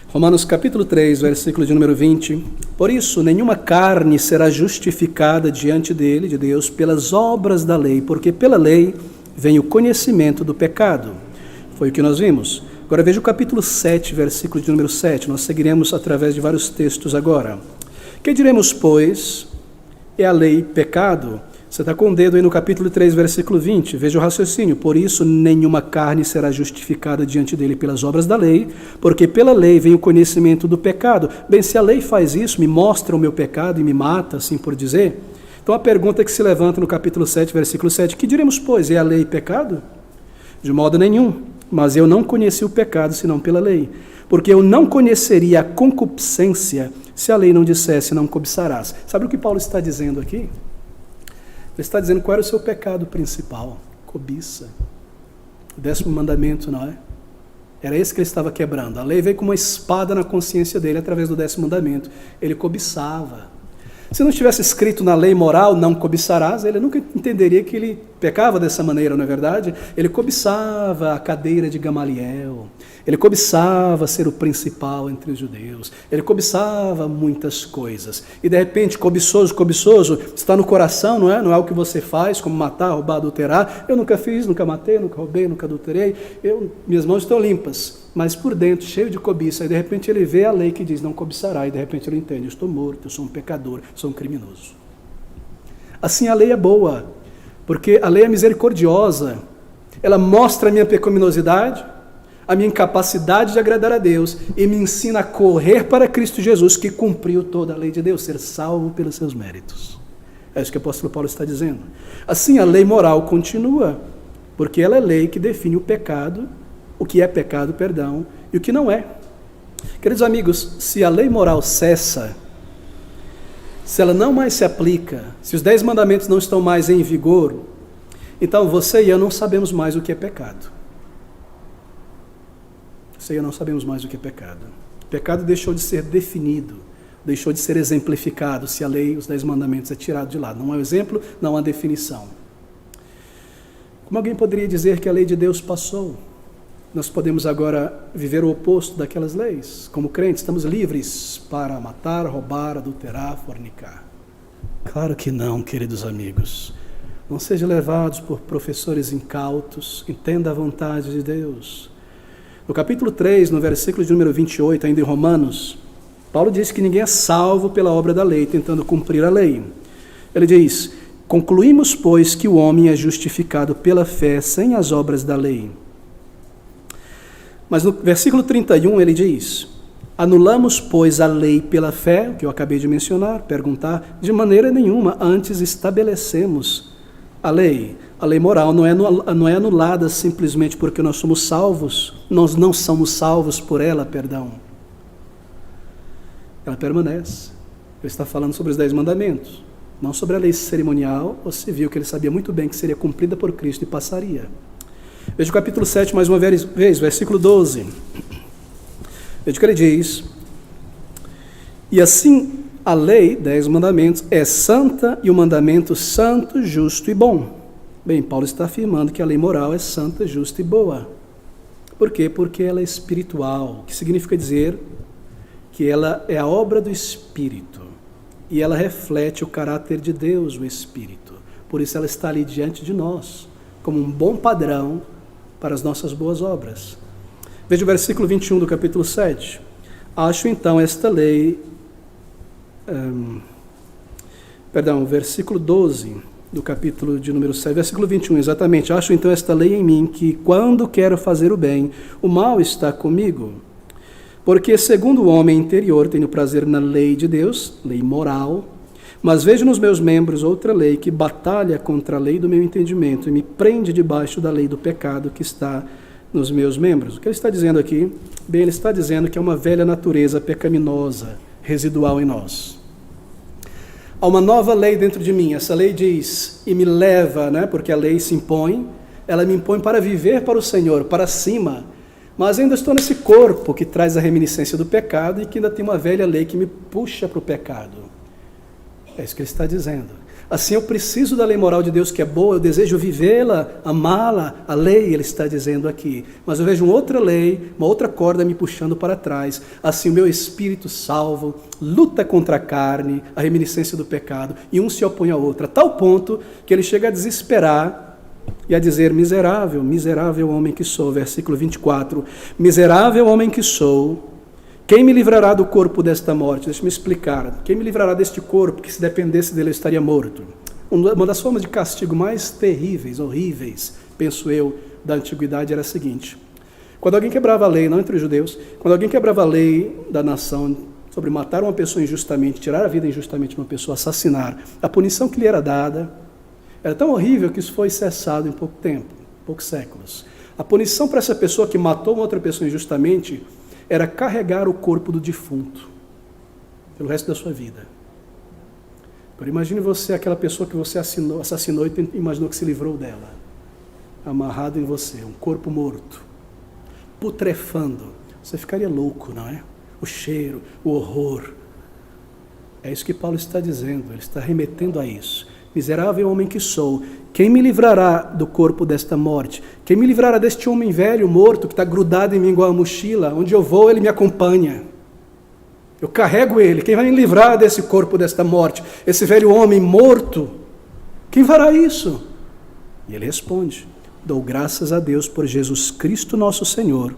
Romanos capítulo 3, versículo de número 20. Por isso, nenhuma carne será justificada diante dele, de Deus, pelas obras da lei, porque pela lei vem o conhecimento do pecado. Foi o que nós vimos. Agora veja o capítulo 7, versículo de número 7. Nós seguiremos através de vários textos agora. Que diremos, pois? É a lei pecado? Você está com o dedo aí no capítulo 3, versículo 20. Veja o raciocínio. Por isso, nenhuma carne será justificada diante dele pelas obras da lei, porque pela lei vem o conhecimento do pecado. Bem, se a lei faz isso, me mostra o meu pecado e me mata, assim por dizer. Então a pergunta que se levanta no capítulo 7, versículo 7, que diremos, pois? É a lei pecado? De modo nenhum. Mas eu não conheci o pecado senão pela lei. Porque eu não conheceria a concupiscência se a lei não dissesse não cobiçarás. Sabe o que Paulo está dizendo aqui? Ele está dizendo qual era o seu pecado principal. Cobiça. O 10º mandamento, não é? Era esse que ele estava quebrando. A lei veio com uma espada na consciência dele através do 10º mandamento. Ele cobiçava. Se não estivesse escrito na lei moral, não cobiçarás, ele nunca entenderia que ele pecava dessa maneira, não é verdade? Ele cobiçava a cadeira de Gamaliel, ele cobiçava ser o principal entre os judeus, ele cobiçava muitas coisas. E de repente, cobiçoso, está no coração, não é? Não é o que você faz, como matar, roubar, adulterar. Eu nunca fiz, nunca matei, nunca roubei, nunca adulterei. Minhas mãos estão limpas. Mas por dentro, cheio de cobiça, e de repente ele vê a lei que diz não cobiçará, e de repente ele entende, eu estou morto, eu sou um pecador, sou um criminoso. Assim a lei é boa, porque a lei é misericordiosa, ela mostra a minha pecaminosidade, a minha incapacidade de agradar a Deus, e me ensina a correr para Cristo Jesus, que cumpriu toda a lei de Deus, ser salvo pelos seus méritos. É isso que o apóstolo Paulo está dizendo. Assim a lei moral continua, porque ela é lei que define o pecado, o que é pecado, perdão, e o que não é. Queridos amigos, se a lei moral cessa, se ela não mais se aplica, se os 10 mandamentos não estão mais em vigor, então você e eu não sabemos mais o que é pecado. Você e eu não sabemos mais o que é pecado. O pecado deixou de ser definido, deixou de ser exemplificado, se a lei, os 10 mandamentos é tirado de lado. Não há exemplo, não há definição. Como alguém poderia dizer que a lei de Deus passou? Nós podemos agora viver o oposto daquelas leis. Como crentes, estamos livres para matar, roubar, adulterar, fornicar. Claro que não, queridos amigos. Não sejam levados por professores incautos. Entenda a vontade de Deus. No capítulo 3, no versículo de número 28, ainda em Romanos, Paulo diz que ninguém é salvo pela obra da lei, tentando cumprir a lei. Ele diz, concluímos, pois, que o homem é justificado pela fé sem as obras da lei. Mas no versículo 31 ele diz, anulamos, pois, a lei pela fé, que eu acabei de mencionar, perguntar, de maneira nenhuma, antes estabelecemos a lei. A lei moral não é anulada simplesmente porque nós somos salvos, nós não somos salvos por ela, perdão. Ela permanece. Ele está falando sobre os 10 mandamentos, não sobre a lei cerimonial ou civil, que ele sabia muito bem que seria cumprida por Cristo e passaria. Veja o capítulo 7 mais uma vez, versículo 12. Veja o que ele diz. E assim, a lei, 10 mandamentos, é santa e o mandamento santo, justo e bom. Bem, Paulo está afirmando que a lei moral é santa, justa e boa. Por quê? Porque ela é espiritual, que significa dizer que ela é a obra do Espírito e ela reflete o caráter de Deus, o Espírito. Por isso ela está ali diante de nós, como um bom padrão para as nossas boas obras. Veja o versículo 21 do capítulo 7. Acho então esta lei... versículo 12 do capítulo de número 7, versículo 21, exatamente. Acho então esta lei em mim, que quando quero fazer o bem, o mal está comigo. Porque segundo o homem interior tenho prazer na lei de Deus, lei moral, mas vejo nos meus membros outra lei que batalha contra a lei do meu entendimento e me prende debaixo da lei do pecado que está nos meus membros. O que ele está dizendo aqui? Bem, ele está dizendo que é uma velha natureza pecaminosa, residual em nós. Há uma nova lei dentro de mim. Essa lei diz e me leva, porque a lei se impõe, ela me impõe para viver para o Senhor, para cima, mas ainda estou nesse corpo que traz a reminiscência do pecado e que ainda tem uma velha lei que me puxa para o pecado. É isso que ele está dizendo. Assim, eu preciso da lei moral de Deus que é boa, eu desejo vivê-la, amá-la, a lei, ele está dizendo aqui. Mas eu vejo uma outra lei, uma outra corda me puxando para trás. Assim, o meu espírito salvo luta contra a carne, a reminiscência do pecado, e um se opõe ao outro, a tal ponto que ele chega a desesperar e a dizer: miserável, miserável homem que sou, versículo 24, miserável homem que sou, quem me livrará do corpo desta morte? Deixa-me explicar. Quem me livrará deste corpo que, se dependesse dele, eu estaria morto? Uma das formas de castigo mais terríveis, horríveis, penso eu, da antiguidade era a seguinte: quando alguém quebrava a lei, não entre os judeus, quando alguém quebrava a lei da nação sobre matar uma pessoa injustamente, tirar a vida injustamente de uma pessoa, assassinar, a punição que lhe era dada era tão horrível que isso foi cessado em pouco tempo, poucos séculos. A punição para essa pessoa que matou uma outra pessoa injustamente era carregar o corpo do defunto pelo resto da sua vida. Agora imagine você, aquela pessoa que você assassinou e imaginou que se livrou dela, amarrado em você, um corpo morto, putrefando. Você ficaria louco, não é? O cheiro, o horror. É isso que Paulo está dizendo, ele está remetendo a isso. Miserável homem que sou, quem me livrará do corpo desta morte? Quem me livrará deste homem velho, morto, que está grudado em mim igual a mochila? Onde eu vou, ele me acompanha. Eu carrego ele. Quem vai me livrar desse corpo, desta morte? Esse velho homem morto? Quem fará isso? E ele responde: dou graças a Deus por Jesus Cristo nosso Senhor,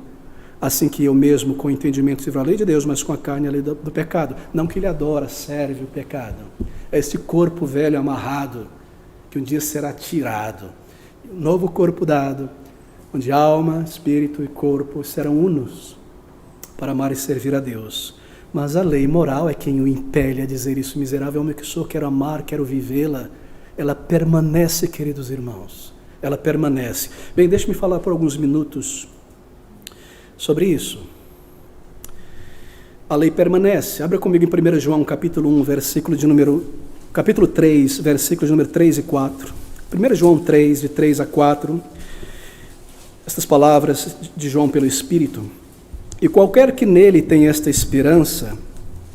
assim que eu mesmo, com o entendimento, sirvo a lei de Deus, mas com a carne a lei do pecado. Não que ele adora, serve o pecado. É este corpo velho amarrado, que um dia será tirado. Um novo corpo dado, onde alma, espírito e corpo serão unos para amar e servir a Deus. Mas a lei moral é quem o impele a dizer isso: miserável homem que sou, quero amar, quero vivê-la. Ela permanece, queridos irmãos, ela permanece. Bem, deixe-me falar por alguns minutos sobre isso. A lei permanece. Abra comigo em 1 João, capítulo 1, capítulo 3, versículos de número 3 e 4. 1 João 3, de 3 a 4. Estas palavras de João pelo Espírito. E qualquer que nele tenha esta esperança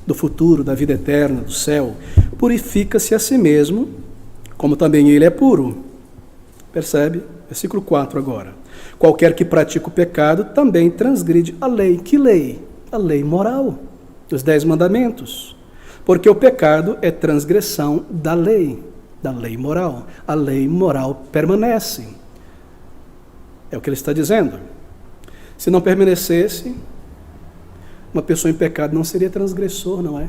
do futuro, da vida eterna, do céu, purifica-se a si mesmo, como também ele é puro. Percebe? Versículo 4 agora. Qualquer que pratica o pecado também transgride a lei. Que lei? A lei moral, dos 10 mandamentos. Porque o pecado é transgressão da lei moral. A lei moral permanece. É o que ele está dizendo. Se não permanecesse, uma pessoa em pecado não seria transgressor, não é?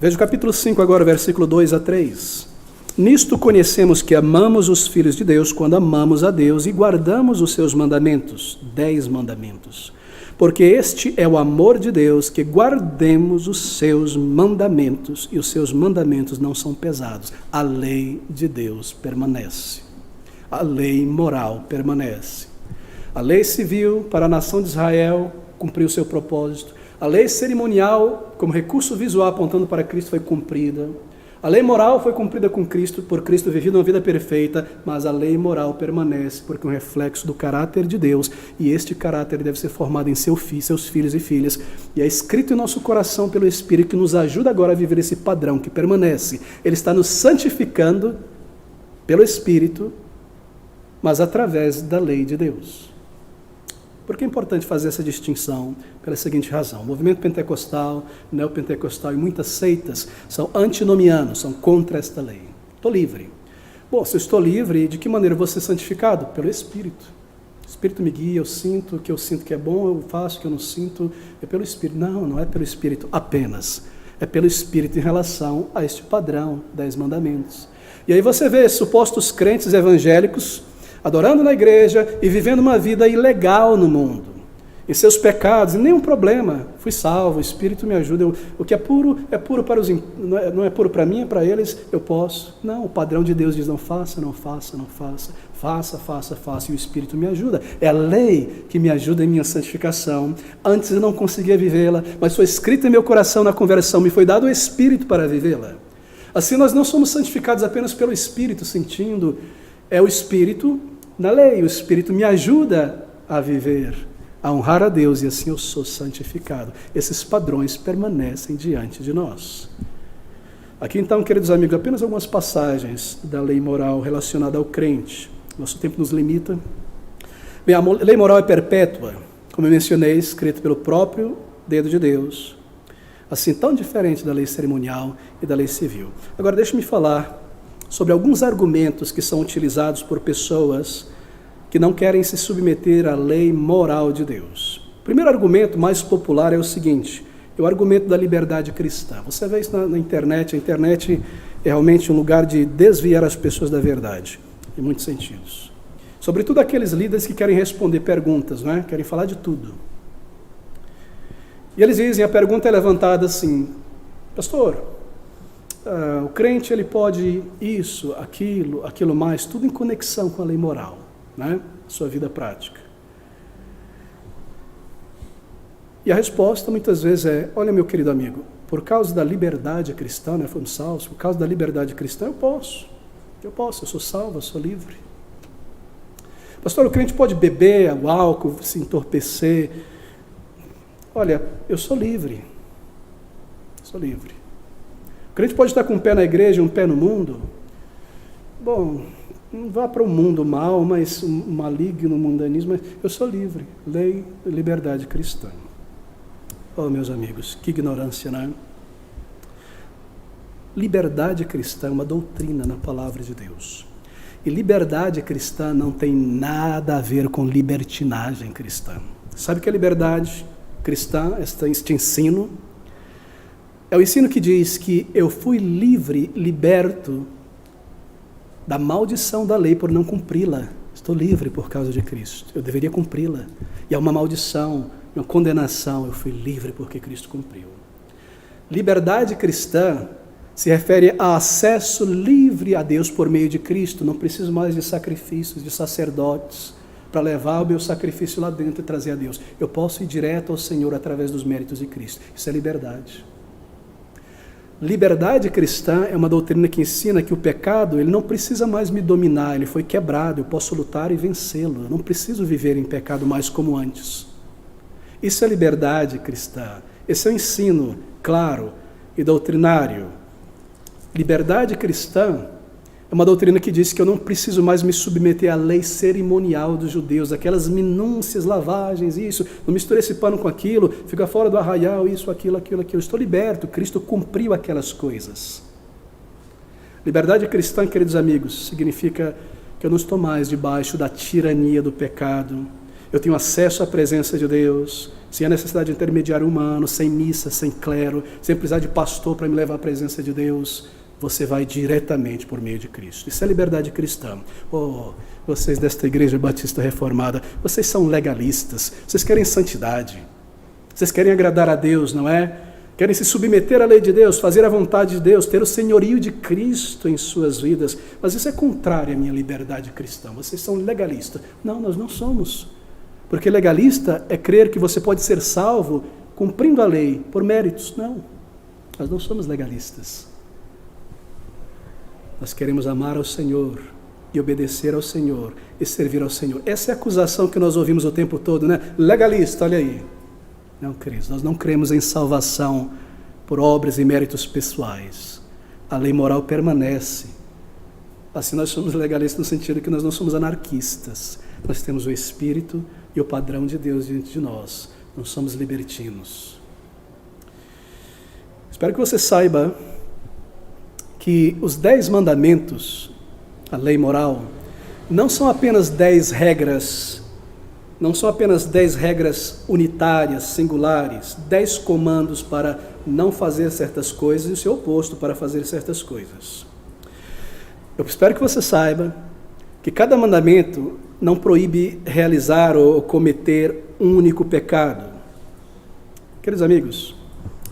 Veja o capítulo 5 agora, versículo 2 a 3. Nisto conhecemos que amamos os filhos de Deus quando amamos a Deus e guardamos os seus mandamentos, 10 mandamentos. Porque este é o amor de Deus, que guardemos os seus mandamentos, e os seus mandamentos não são pesados. A lei de Deus permanece. A lei moral permanece. A lei civil para a nação de Israel cumpriu o seu propósito. A lei cerimonial, como recurso visual apontando para Cristo, foi cumprida. A lei moral foi cumprida por Cristo, vivida uma vida perfeita, mas a lei moral permanece porque é um reflexo do caráter de Deus, e este caráter deve ser formado em seus filhos e filhas, e é escrito em nosso coração pelo Espírito, que nos ajuda agora a viver esse padrão que permanece. Ele está nos santificando pelo Espírito, mas através da lei de Deus. Por que é importante fazer essa distinção? Pela seguinte razão: o movimento pentecostal, neopentecostal e muitas seitas são antinomianos, são contra esta lei. Estou livre. Bom, se eu estou livre, de que maneira eu vou ser santificado? Pelo Espírito. O Espírito me guia, eu sinto o que eu sinto que é bom, eu faço o que eu não sinto, é pelo Espírito. Não, não é pelo Espírito apenas. É pelo Espírito em relação a este padrão, 10 mandamentos. E aí você vê supostos crentes evangélicos adorando na igreja e vivendo uma vida ilegal no mundo, em seus pecados, e nenhum problema, fui salvo, o Espírito me ajuda, o que é puro para os, não é puro para mim, é para eles, eu posso. Não, o padrão de Deus diz, não faça, não faça, não faça, faça, e o Espírito me ajuda. É a lei que me ajuda em minha santificação. Antes eu não conseguia vivê-la, mas foi escrita em meu coração na conversão, me foi dado o Espírito para vivê-la. Assim nós não somos santificados apenas pelo Espírito, sentindo, é o Espírito na lei, o Espírito me ajuda a viver, a honrar a Deus, e assim eu sou santificado. Esses padrões permanecem diante de nós. Aqui então, queridos amigos, apenas algumas passagens da lei moral relacionada ao crente. Nosso tempo nos limita. Bem, a lei moral é perpétua, como eu mencionei, escrita pelo próprio dedo de Deus, assim tão diferente da lei cerimonial e da lei civil. Agora deixe-me falar sobre alguns argumentos que são utilizados por pessoas que não querem se submeter à lei moral de Deus. O primeiro argumento mais popular é o seguinte: é o argumento da liberdade cristã. Você vê isso na internet. A internet é realmente um lugar de desviar as pessoas da verdade, em muitos sentidos. Sobretudo aqueles líderes que querem responder perguntas, né? Querem falar de tudo. E eles dizem, a pergunta é levantada assim: pastor, o crente ele pode isso, aquilo mais, tudo em conexão com a lei moral, né? Sua vida prática. E a resposta muitas vezes é: olha, meu querido amigo, por causa da liberdade cristã, né, fomos salvos, por causa da liberdade cristã eu sou salvo, eu sou livre. Pastor, o crente pode beber o álcool, se entorpecer. Olha, eu sou livre, O crente pode estar com um pé na igreja e um pé no mundo. Bom, não vá para o mundo mal, mas maligno, mundanismo, mas eu sou livre. Lei, liberdade cristã. Oh, meus amigos, que ignorância, né? Liberdade cristã é uma doutrina na palavra de Deus. E liberdade cristã não tem nada a ver com libertinagem cristã. Sabe o que é liberdade cristã, este ensino? É o ensino que diz que eu fui livre, liberto da maldição da lei por não cumpri-la. Estou livre por causa de Cristo. Eu deveria cumpri-la. E há uma maldição, uma condenação. Eu fui livre porque Cristo cumpriu. Liberdade cristã se refere a acesso livre a Deus por meio de Cristo. Não preciso mais de sacrifícios, de sacerdotes, para levar o meu sacrifício lá dentro e trazer a Deus. Eu posso ir direto ao Senhor através dos méritos de Cristo. Isso é liberdade. Liberdade cristã é uma doutrina que ensina que o pecado ele não precisa mais me dominar, ele foi quebrado, eu posso lutar e vencê-lo. Eu não preciso viver em pecado mais como antes. Isso é liberdade cristã. Esse é o ensino claro e doutrinário. Liberdade cristã é uma doutrina que diz que eu não preciso mais me submeter à lei cerimonial dos judeus, aquelas minúcias, lavagens, isso, não misture esse pano com aquilo, fica fora do arraial, isso, aquilo. Estou liberto, Cristo cumpriu aquelas coisas. Liberdade cristã, queridos amigos, significa que eu não estou mais debaixo da tirania do pecado. Eu tenho acesso à presença de Deus, sem a necessidade de intermediário humano, sem missa, sem clero, sem precisar de pastor para me levar à presença de Deus. Você vai diretamente por meio de Cristo. Isso é liberdade cristã. Oh, vocês desta igreja batista reformada, vocês são legalistas, vocês querem santidade, vocês querem agradar a Deus, não é? Querem se submeter à lei de Deus, fazer a vontade de Deus, ter o senhorio de Cristo em suas vidas, mas isso é contrário à minha liberdade cristã. Vocês são legalistas. Não, nós não somos. Porque legalista é crer que você pode ser salvo cumprindo a lei por méritos. Não, nós não somos legalistas. Nós queremos amar ao Senhor e obedecer ao Senhor e servir ao Senhor. Essa é a acusação que nós ouvimos o tempo todo, né? Legalista, olha aí. Não, queridos, nós não cremos em salvação por obras e méritos pessoais. A lei moral permanece. Assim, nós somos legalistas no sentido que nós não somos anarquistas. Nós temos o Espírito e o padrão de Deus diante de nós. Não somos libertinos. Espero que você saiba que os 10 mandamentos, a lei moral, não são apenas 10 regras, não são apenas 10 regras unitárias, singulares, 10 comandos para não fazer certas coisas e o seu oposto para fazer certas coisas. Eu espero que você saiba que cada mandamento não proíbe realizar ou cometer um único pecado. Queridos amigos,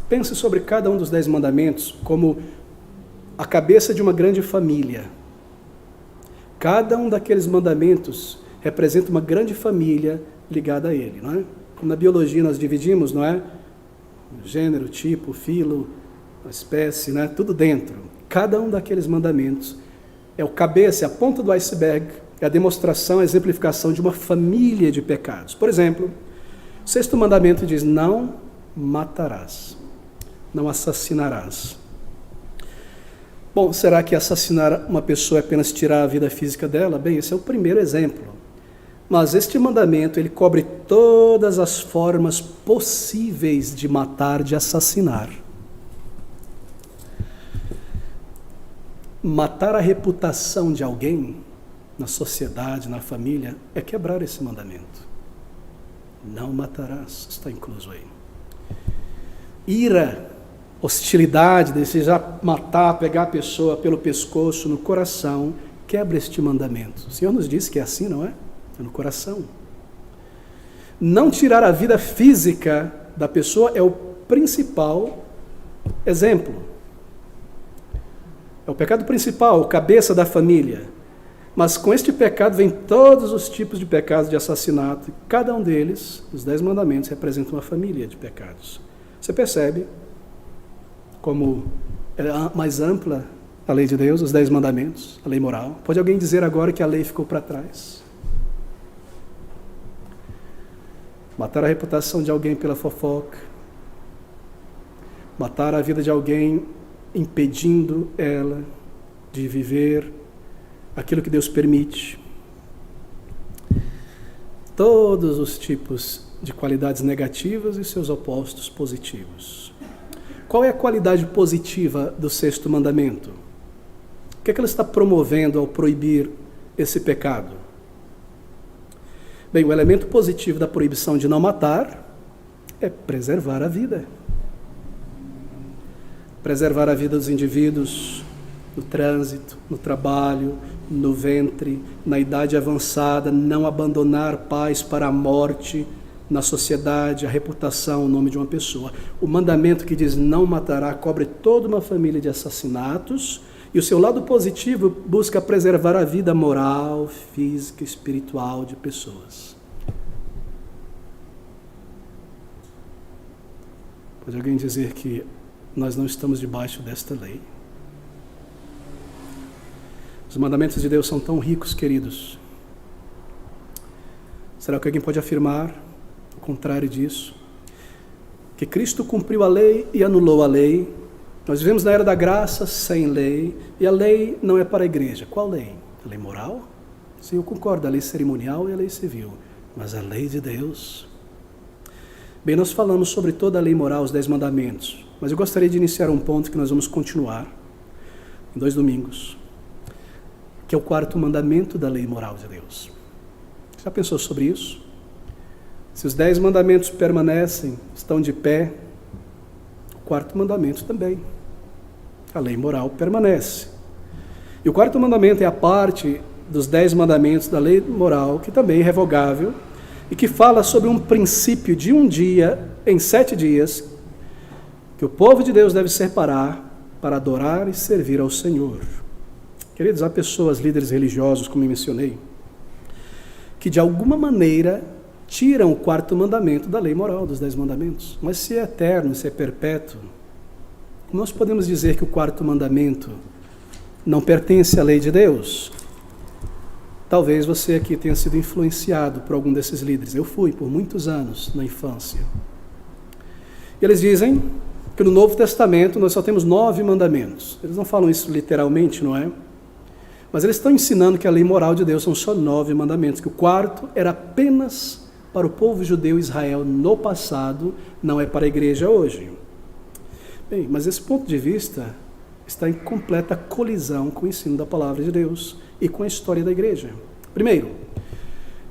pense sobre cada um dos 10 mandamentos como a cabeça de uma grande família. Cada um daqueles mandamentos representa uma grande família ligada a ele, não é? Como na biologia nós dividimos, não é? Gênero, tipo, filo, espécie, né? Tudo dentro. Cada um daqueles mandamentos é o cabeça, é a ponta do iceberg, é a demonstração, a exemplificação de uma família de pecados. Por exemplo, o 6º mandamento diz: não matarás, não assassinarás. Bom, será que assassinar uma pessoa é apenas tirar a vida física dela? Bem, esse é o primeiro exemplo. Mas este mandamento, ele cobre todas as formas possíveis de matar, de assassinar. Matar a reputação de alguém, na sociedade, na família, é quebrar esse mandamento. Não matarás, está incluso aí. Ira, hostilidade, desejar matar, pegar a pessoa pelo pescoço, no coração, quebra este mandamento. O Senhor nos disse que é assim, não é? É no coração. Não tirar a vida física da pessoa é o principal exemplo. É o pecado principal, o cabeça da família. Mas com este pecado vem todos os tipos de pecados de assassinato. E cada um deles, os 10 mandamentos, representa uma família de pecados. Você percebe como é mais ampla a lei de Deus, os 10 mandamentos, a lei moral. Pode alguém dizer agora que a lei ficou para trás? Matar a reputação de alguém pela fofoca, matar a vida de alguém impedindo ela de viver aquilo que Deus permite. Todos os tipos de qualidades negativas e seus opostos positivos. Qual é a qualidade positiva do 6º mandamento? O que é que ela está promovendo ao proibir esse pecado? Bem, o elemento positivo da proibição de não matar é preservar a vida. Preservar a vida dos indivíduos no trânsito, no trabalho, no ventre, na idade avançada, não abandonar pais para a morte, na sociedade, a reputação, o nome de uma pessoa. O mandamento que diz não matará cobre toda uma família de assassinatos e o seu lado positivo busca preservar a vida moral, física, espiritual de pessoas. Pode alguém dizer que nós não estamos debaixo desta lei? Os mandamentos de Deus são tão ricos, queridos. Será que alguém pode afirmar o contrário disso? Que Cristo cumpriu a lei e anulou a lei. Nós vivemos na era da graça sem lei, e a lei não é para a igreja. Qual lei? A lei moral? Sim, eu concordo, a lei cerimonial e a lei civil. Mas a lei de Deus? Bem, nós falamos sobre toda a lei moral, os 10 mandamentos. Mas eu gostaria de iniciar um ponto que nós vamos continuar em 2 domingos, que é o 4º mandamento da lei moral de Deus. Já pensou sobre isso? Se os 10 mandamentos permanecem, estão de pé, o 4º mandamento também. A lei moral permanece. E o 4º mandamento é a parte dos 10 mandamentos da lei moral, que também é irrevogável, e que fala sobre um princípio de um dia, em 7 dias, que o povo de Deus deve separar para adorar e servir ao Senhor. Queridos, há pessoas, líderes religiosos, como eu mencionei, que de alguma maneira tiram o 4º mandamento da lei moral, dos 10 mandamentos. Mas se é eterno, se é perpétuo, nós podemos dizer que o 4º mandamento não pertence à lei de Deus. Talvez você aqui tenha sido influenciado por algum desses líderes. Eu fui por muitos anos na infância. E eles dizem que no Novo Testamento nós só temos 9 mandamentos. Eles não falam isso literalmente, não é? Mas eles estão ensinando que a lei moral de Deus são só 9 mandamentos, que o quarto era apenas para o povo judeu Israel no passado, não é para a igreja hoje. Bem, mas esse ponto de vista está em completa colisão com o ensino da palavra de Deus e com a história da igreja. Primeiro,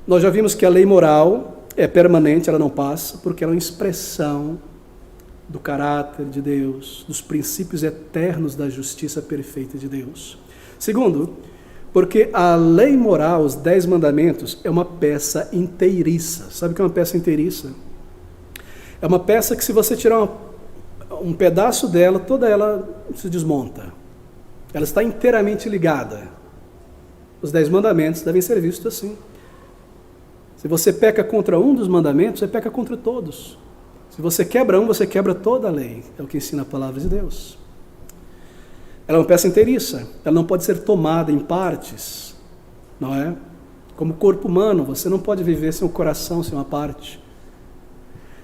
nós já vimos que a lei moral é permanente, ela não passa, porque ela é uma expressão do caráter de Deus, dos princípios eternos da justiça perfeita de Deus. Segundo, porque a lei moral, os 10 mandamentos, é uma peça inteiriça. Sabe o que é uma peça inteiriça? É uma peça que, se você tirar um pedaço dela, toda ela se desmonta. Ela está inteiramente ligada. Os 10 mandamentos devem ser vistos assim. Se você peca contra um dos mandamentos, você peca contra todos. Se você quebra um, você quebra toda a lei. É o que ensina a palavra de Deus. Ela é uma peça inteiriça. Ela não pode ser tomada em partes, não é? Como o corpo humano, você não pode viver sem o coração, sem uma parte.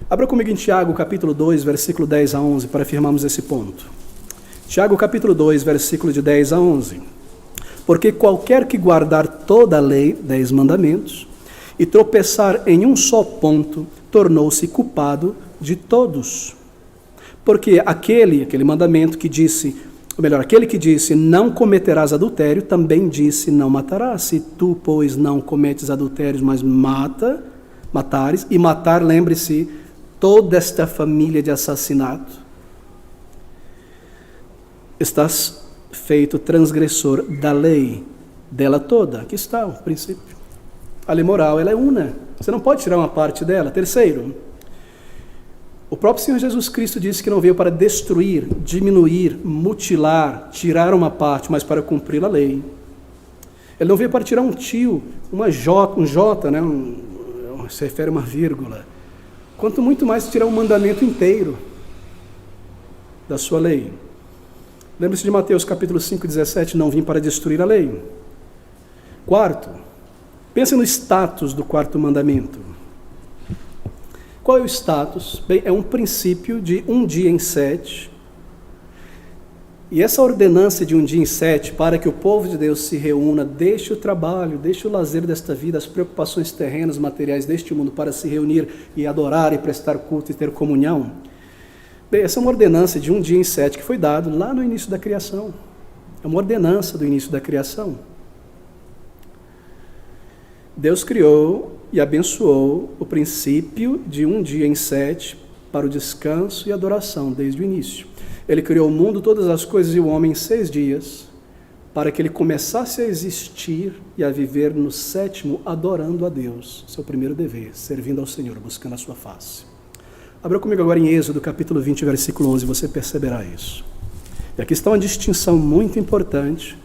Abra comigo em Tiago, capítulo 2, versículo 10 a 11, para afirmarmos esse ponto. Tiago, capítulo 2, versículo de 10 a 11. Porque qualquer que guardar toda a lei, 10 mandamentos, e tropeçar em um só ponto, tornou-se culpado de todos. Porque aquele mandamento que disse, ou melhor, aquele que disse, não cometerás adultério, também disse, não matarás. Se tu, pois, não cometes adultérios, mas matares, e matar, lembre-se, toda esta família de assassinato, estás feito transgressor da lei, dela toda. Aqui está o princípio. A lei moral, ela é una. Você não pode tirar uma parte dela. Terceiro, o próprio Senhor Jesus Cristo disse que não veio para destruir, diminuir, mutilar, tirar uma parte, mas para cumprir a lei. Ele não veio para tirar um tio, um J, né? Se refere a uma vírgula. Quanto muito mais tirar um mandamento inteiro da sua lei. Lembre-se de Mateus capítulo 5, 17, não vim para destruir a lei. Quarto, pense no status do quarto mandamento. Qual é o status? Bem, é um princípio de um dia em 7. E essa ordenança de um dia em 7, para que o povo de Deus se reúna, deixe o trabalho, deixe o lazer desta vida, as preocupações terrenas, materiais deste mundo, para se reunir e adorar e prestar culto e ter comunhão. Bem, essa é uma ordenança de um dia em 7 que foi dado lá no início da criação. É uma ordenança do início da criação. Deus criou e abençoou o princípio de um dia em 7 para o descanso e adoração desde o início. Ele criou o mundo, todas as coisas e o homem em 6 dias, para que ele começasse a existir e a viver no 7º, adorando a Deus, seu primeiro dever, servindo ao Senhor, buscando a sua face. Abra comigo agora em Êxodo, capítulo 20, versículo 11, você perceberá isso. E aqui está uma distinção muito importante,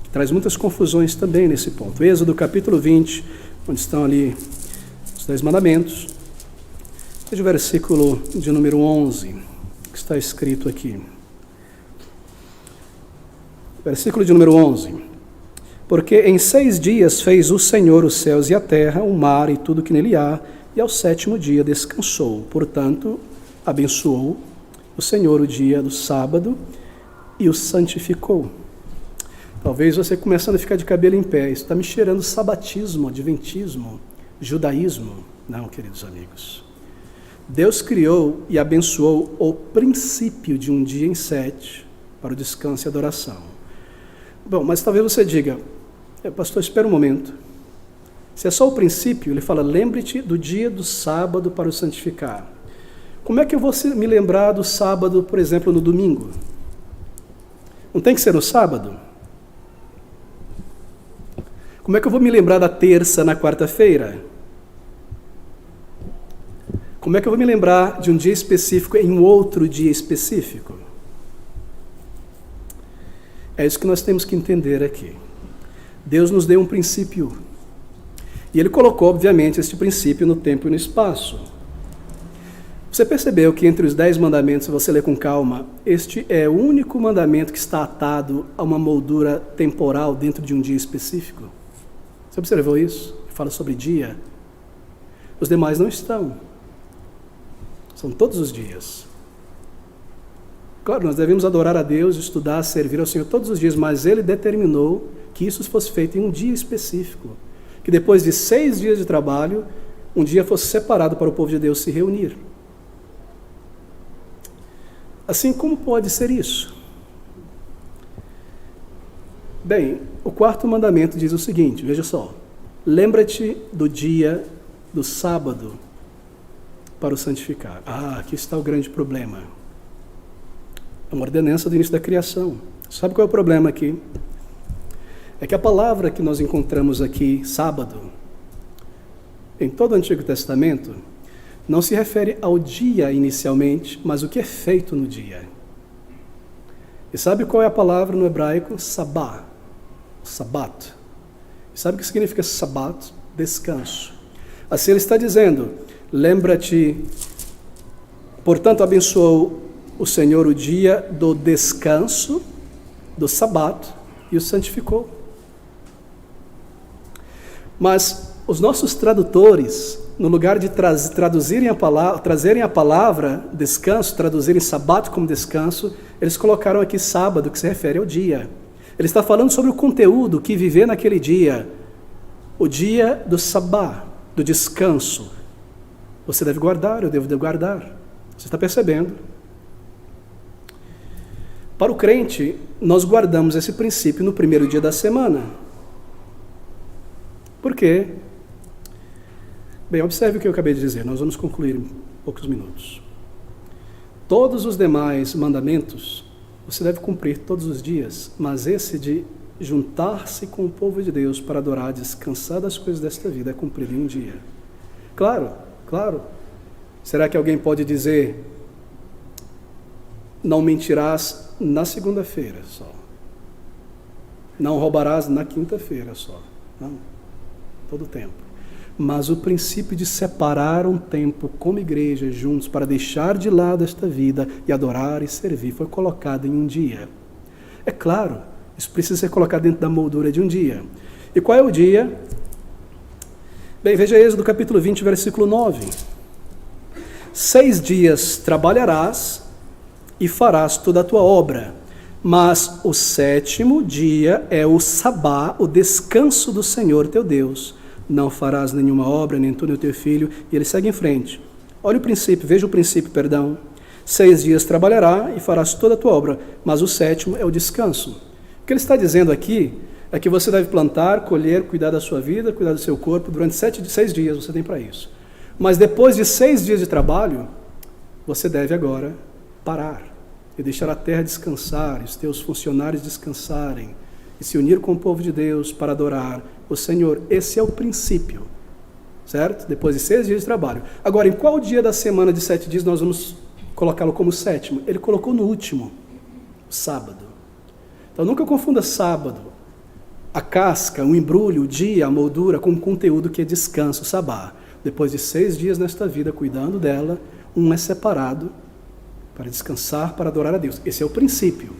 que traz muitas confusões também nesse ponto. Êxodo, capítulo 20, onde estão ali os 10 mandamentos. Veja o versículo de número 11, que está escrito aqui. Versículo de número 11. Porque em 6 dias fez o Senhor os céus e a terra, o mar e tudo que nele há, e ao 7º dia descansou. Portanto, abençoou o Senhor o dia do sábado e o santificou. Talvez você começando a ficar de cabelo em pé, isso está me cheirando sabatismo, adventismo, judaísmo. Não, queridos amigos. Deus criou e abençoou o princípio de um dia em 7 para o descanso e adoração. Bom, mas talvez você diga, pastor, espera um momento. Se é só o princípio, ele fala, lembre-te do dia do sábado para o santificar. Como é que eu vou me lembrar do sábado, por exemplo, no domingo? Não tem que ser no sábado? Como é que eu vou me lembrar da terça na quarta-feira? Como é que eu vou me lembrar de um dia específico em um outro dia específico? É isso que nós temos que entender aqui. Deus nos deu um princípio. E Ele colocou, obviamente, este princípio no tempo e no espaço. Você percebeu que entre os 10 mandamentos, se você ler com calma, este é o único mandamento que está atado a uma moldura temporal dentro de um dia específico? Você observou isso? Fala sobre dia. Os demais não estão. São todos os dias. Claro, nós devemos adorar a Deus, estudar, servir ao Senhor todos os dias, mas Ele determinou que isso fosse feito em um dia específico. Que depois de 6 dias de trabalho, um dia fosse separado para o povo de Deus se reunir. Assim, como pode ser isso? Bem, o 4º mandamento diz o seguinte, veja só. Lembra-te do dia do sábado para o santificar. Aqui está o grande problema. É uma ordenança do início da criação. Sabe qual é o problema aqui? É que a palavra que nós encontramos aqui, sábado, em todo o Antigo Testamento, não se refere ao dia inicialmente, mas o que é feito no dia. E sabe qual é a palavra no hebraico? Sabá, sabat. E sabe o que significa sabat? Descanso. Assim ele está dizendo, lembra-te, portanto abençoou o Senhor o dia do descanso, do sabat, e o santificou. Mas os nossos tradutores, no lugar de trazerem a palavra descanso, traduzirem sabat como descanso, eles colocaram aqui sábado, que se refere ao dia. Ele está falando sobre o conteúdo que viver naquele dia, o dia do sabá, do descanso. Você deve guardar, eu devo guardar. Você está percebendo? Para o crente, nós guardamos esse princípio no primeiro dia da semana. Por quê? Bem, observe o que eu acabei de dizer, nós vamos concluir em poucos minutos. Todos os demais mandamentos, você deve cumprir todos os dias, mas esse de juntar-se com o povo de Deus para adorar, descansar das coisas desta vida, é cumprido em um dia. Claro. Será que alguém pode dizer, não mentirás na segunda-feira só? Não roubarás na quinta-feira só? Não, todo o tempo. Mas o princípio de separar um tempo como igreja juntos para deixar de lado esta vida e adorar e servir foi colocado em um dia. É claro, isso precisa ser colocado dentro da moldura de um dia. E qual é o dia? Bem, veja Êxodo capítulo 20, versículo 9. 6 dias trabalharás e farás toda a tua obra, mas o 7º dia é o sabá, o descanso do Senhor teu Deus. Não farás nenhuma obra, nem tu nem o teu filho. E ele segue em frente. Olha o princípio, veja o princípio, perdão. 6 dias trabalhará e farás toda a tua obra, mas o 7º é o descanso. O que ele está dizendo aqui é que você deve plantar, colher, cuidar da sua vida, cuidar do seu corpo, durante 6 dias você tem para isso. Mas depois de 6 dias de trabalho, você deve agora parar e deixar a terra descansar, os teus funcionários descansarem, e se unir com o povo de Deus para adorar o Senhor. Esse é o princípio, certo? Depois de 6 dias de trabalho. Agora, em qual dia da semana de 7 dias nós vamos colocá-lo como 7º? Ele colocou no último, sábado. Então nunca confunda sábado, a casca, o embrulho, o dia, a moldura, com o conteúdo que é descanso, sabá. Depois de 6 dias nesta vida, cuidando dela, um é separado para descansar, para adorar a Deus. Esse é o princípio.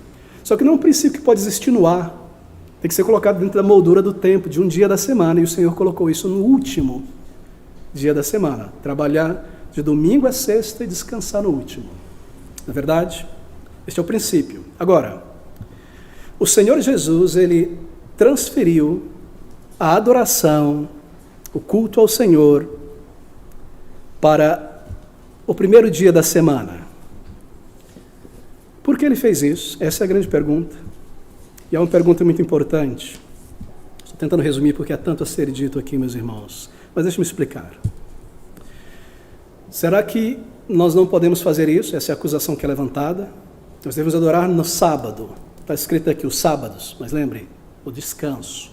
Só que não é um princípio que pode existir no ar. Tem que ser colocado dentro da moldura do tempo, de um dia da semana, e o Senhor colocou isso no último dia da semana. Trabalhar de domingo a sexta e descansar no último. Não é verdade? Este é o princípio. Agora, o Senhor Jesus, ele transferiu a adoração, o culto ao Senhor, para o primeiro dia da semana. Por que ele fez isso? Essa é a grande pergunta. E é uma pergunta muito importante. Estou tentando resumir porque há tanto a ser dito aqui, meus irmãos. Mas deixe-me explicar. Será que nós não podemos fazer isso? Essa é a acusação que é levantada. Nós devemos adorar no sábado. Está escrito aqui os sábados, mas lembre, o descanso.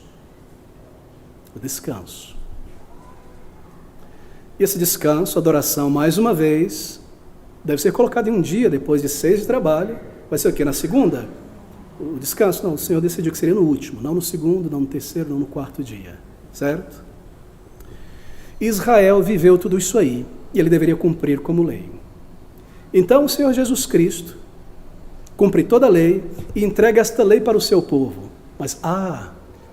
O descanso. E esse descanso, adoração, mais uma vez, deve ser colocado em um dia, depois de 6 de trabalho. Vai ser o quê? Na segunda? O descanso? Não, o Senhor decidiu que seria no último, não no segundo, não no terceiro, não no 4º dia. Certo? Israel viveu tudo isso aí, e ele deveria cumprir como lei. Então o Senhor Jesus Cristo cumpre toda a lei e entrega esta lei para o seu povo. Mas,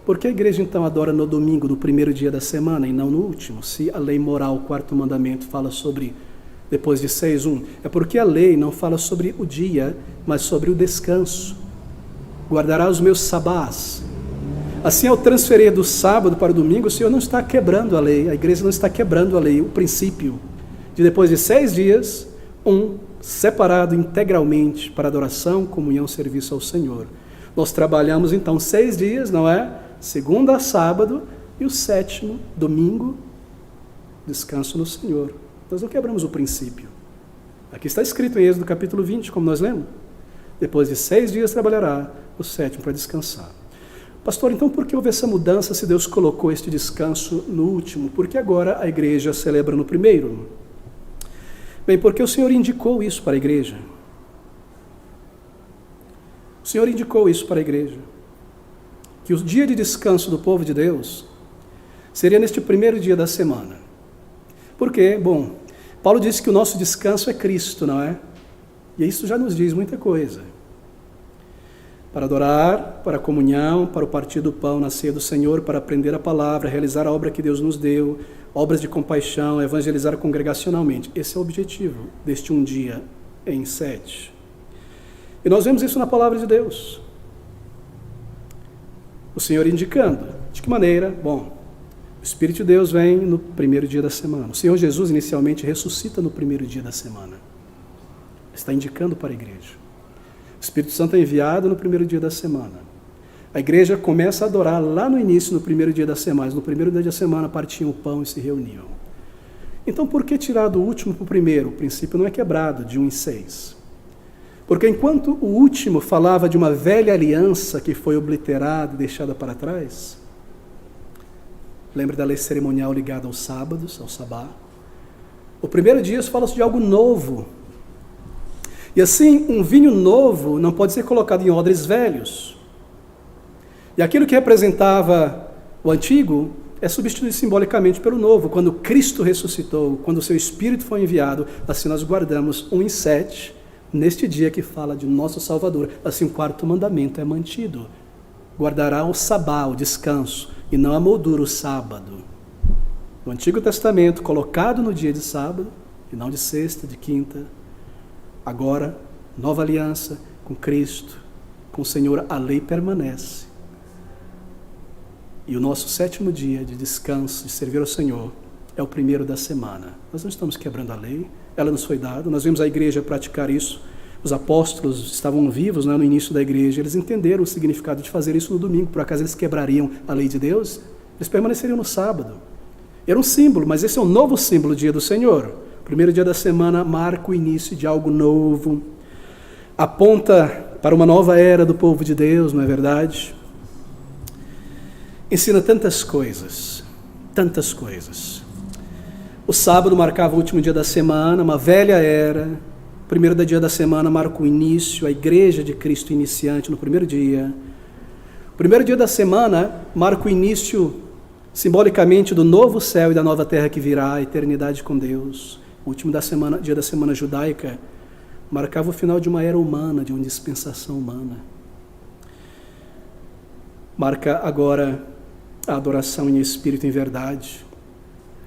por que a igreja então adora no domingo, no primeiro dia da semana, e não no último? Se a lei moral, o quarto mandamento, fala sobre depois de 6:1. É porque a lei não fala sobre o dia, mas sobre o descanso. Guardará os meus sabás. Assim, ao transferir do sábado para o domingo, o Senhor não está quebrando a lei, a igreja não está quebrando a lei, o princípio de depois de 6 dias, separado integralmente para adoração, comunhão, serviço ao Senhor. Nós trabalhamos então 6 dias, não é? Segunda a sábado, e o 7º, domingo, descanso no Senhor. Nós não quebramos o princípio. Aqui está escrito em Êxodo capítulo 20, como nós lemos. Depois de 6 dias trabalhará, o 7º para descansar. Pastor, então por que houve essa mudança se Deus colocou este descanso no último? Por que agora a igreja celebra no primeiro? Bem, porque o Senhor indicou isso para a igreja. O Senhor indicou isso para a igreja. Que o dia de descanso do povo de Deus seria neste primeiro dia da semana. Por quê? Bom, Paulo disse que o nosso descanso é Cristo, não é? E isso já nos diz muita coisa. Para adorar, para a comunhão, para o partir do pão na ceia do Senhor, para aprender a palavra, realizar a obra que Deus nos deu, obras de compaixão, evangelizar congregacionalmente. Esse é o objetivo deste um dia em 7. E nós vemos isso na palavra de Deus. O Senhor indicando. De que maneira? Bom, o Espírito de Deus vem no primeiro dia da semana. O Senhor Jesus inicialmente ressuscita no primeiro dia da semana. Está indicando para a igreja. O Espírito Santo é enviado no primeiro dia da semana. A igreja começa a adorar lá no início, no primeiro dia da semana. No primeiro dia da semana partiam o pão e se reuniam. Então, por que tirar do último para o primeiro? O princípio não é quebrado, de 1 em 6. Porque enquanto o último falava de uma velha aliança que foi obliterada e deixada para trás, lembra da lei cerimonial ligada aos sábados, ao sabá? O primeiro dia fala de algo novo. E assim, um vinho novo não pode ser colocado em odres velhos. E aquilo que representava o antigo é substituído simbolicamente pelo novo. Quando Cristo ressuscitou, quando o seu Espírito foi enviado, assim nós guardamos 1 em 7, neste dia que fala de nosso Salvador. Assim o quarto mandamento é mantido. Guardará o sabá, o descanso, e não a moldura, o sábado. No Antigo Testamento, colocado no dia de sábado, e não de sexta, de quinta. Agora, nova aliança com Cristo, com o Senhor, a lei permanece. E o nosso 7º dia de descanso, de servir ao Senhor, é o primeiro da semana. Nós não estamos quebrando a lei, ela nos foi dada, nós vimos a igreja praticar isso. Os apóstolos estavam vivos, no início da igreja, eles entenderam o significado de fazer isso no domingo. Por acaso eles quebrariam a lei de Deus? Eles permaneceriam no sábado. Era um símbolo, mas esse é um novo símbolo, dia do Senhor. O primeiro dia da semana marca o início de algo novo, aponta para uma nova era do povo de Deus, não é verdade? Ensina tantas coisas, tantas coisas. O sábado marcava o último dia da semana, uma velha era. O primeiro dia da semana marca o início, a igreja de Cristo iniciante no primeiro dia. O primeiro dia da semana marca o início, simbolicamente, do novo céu e da nova terra que virá, a eternidade com Deus. O último dia da semana judaica marcava o final de uma era humana, de uma dispensação humana. Marca agora a adoração em espírito e em verdade.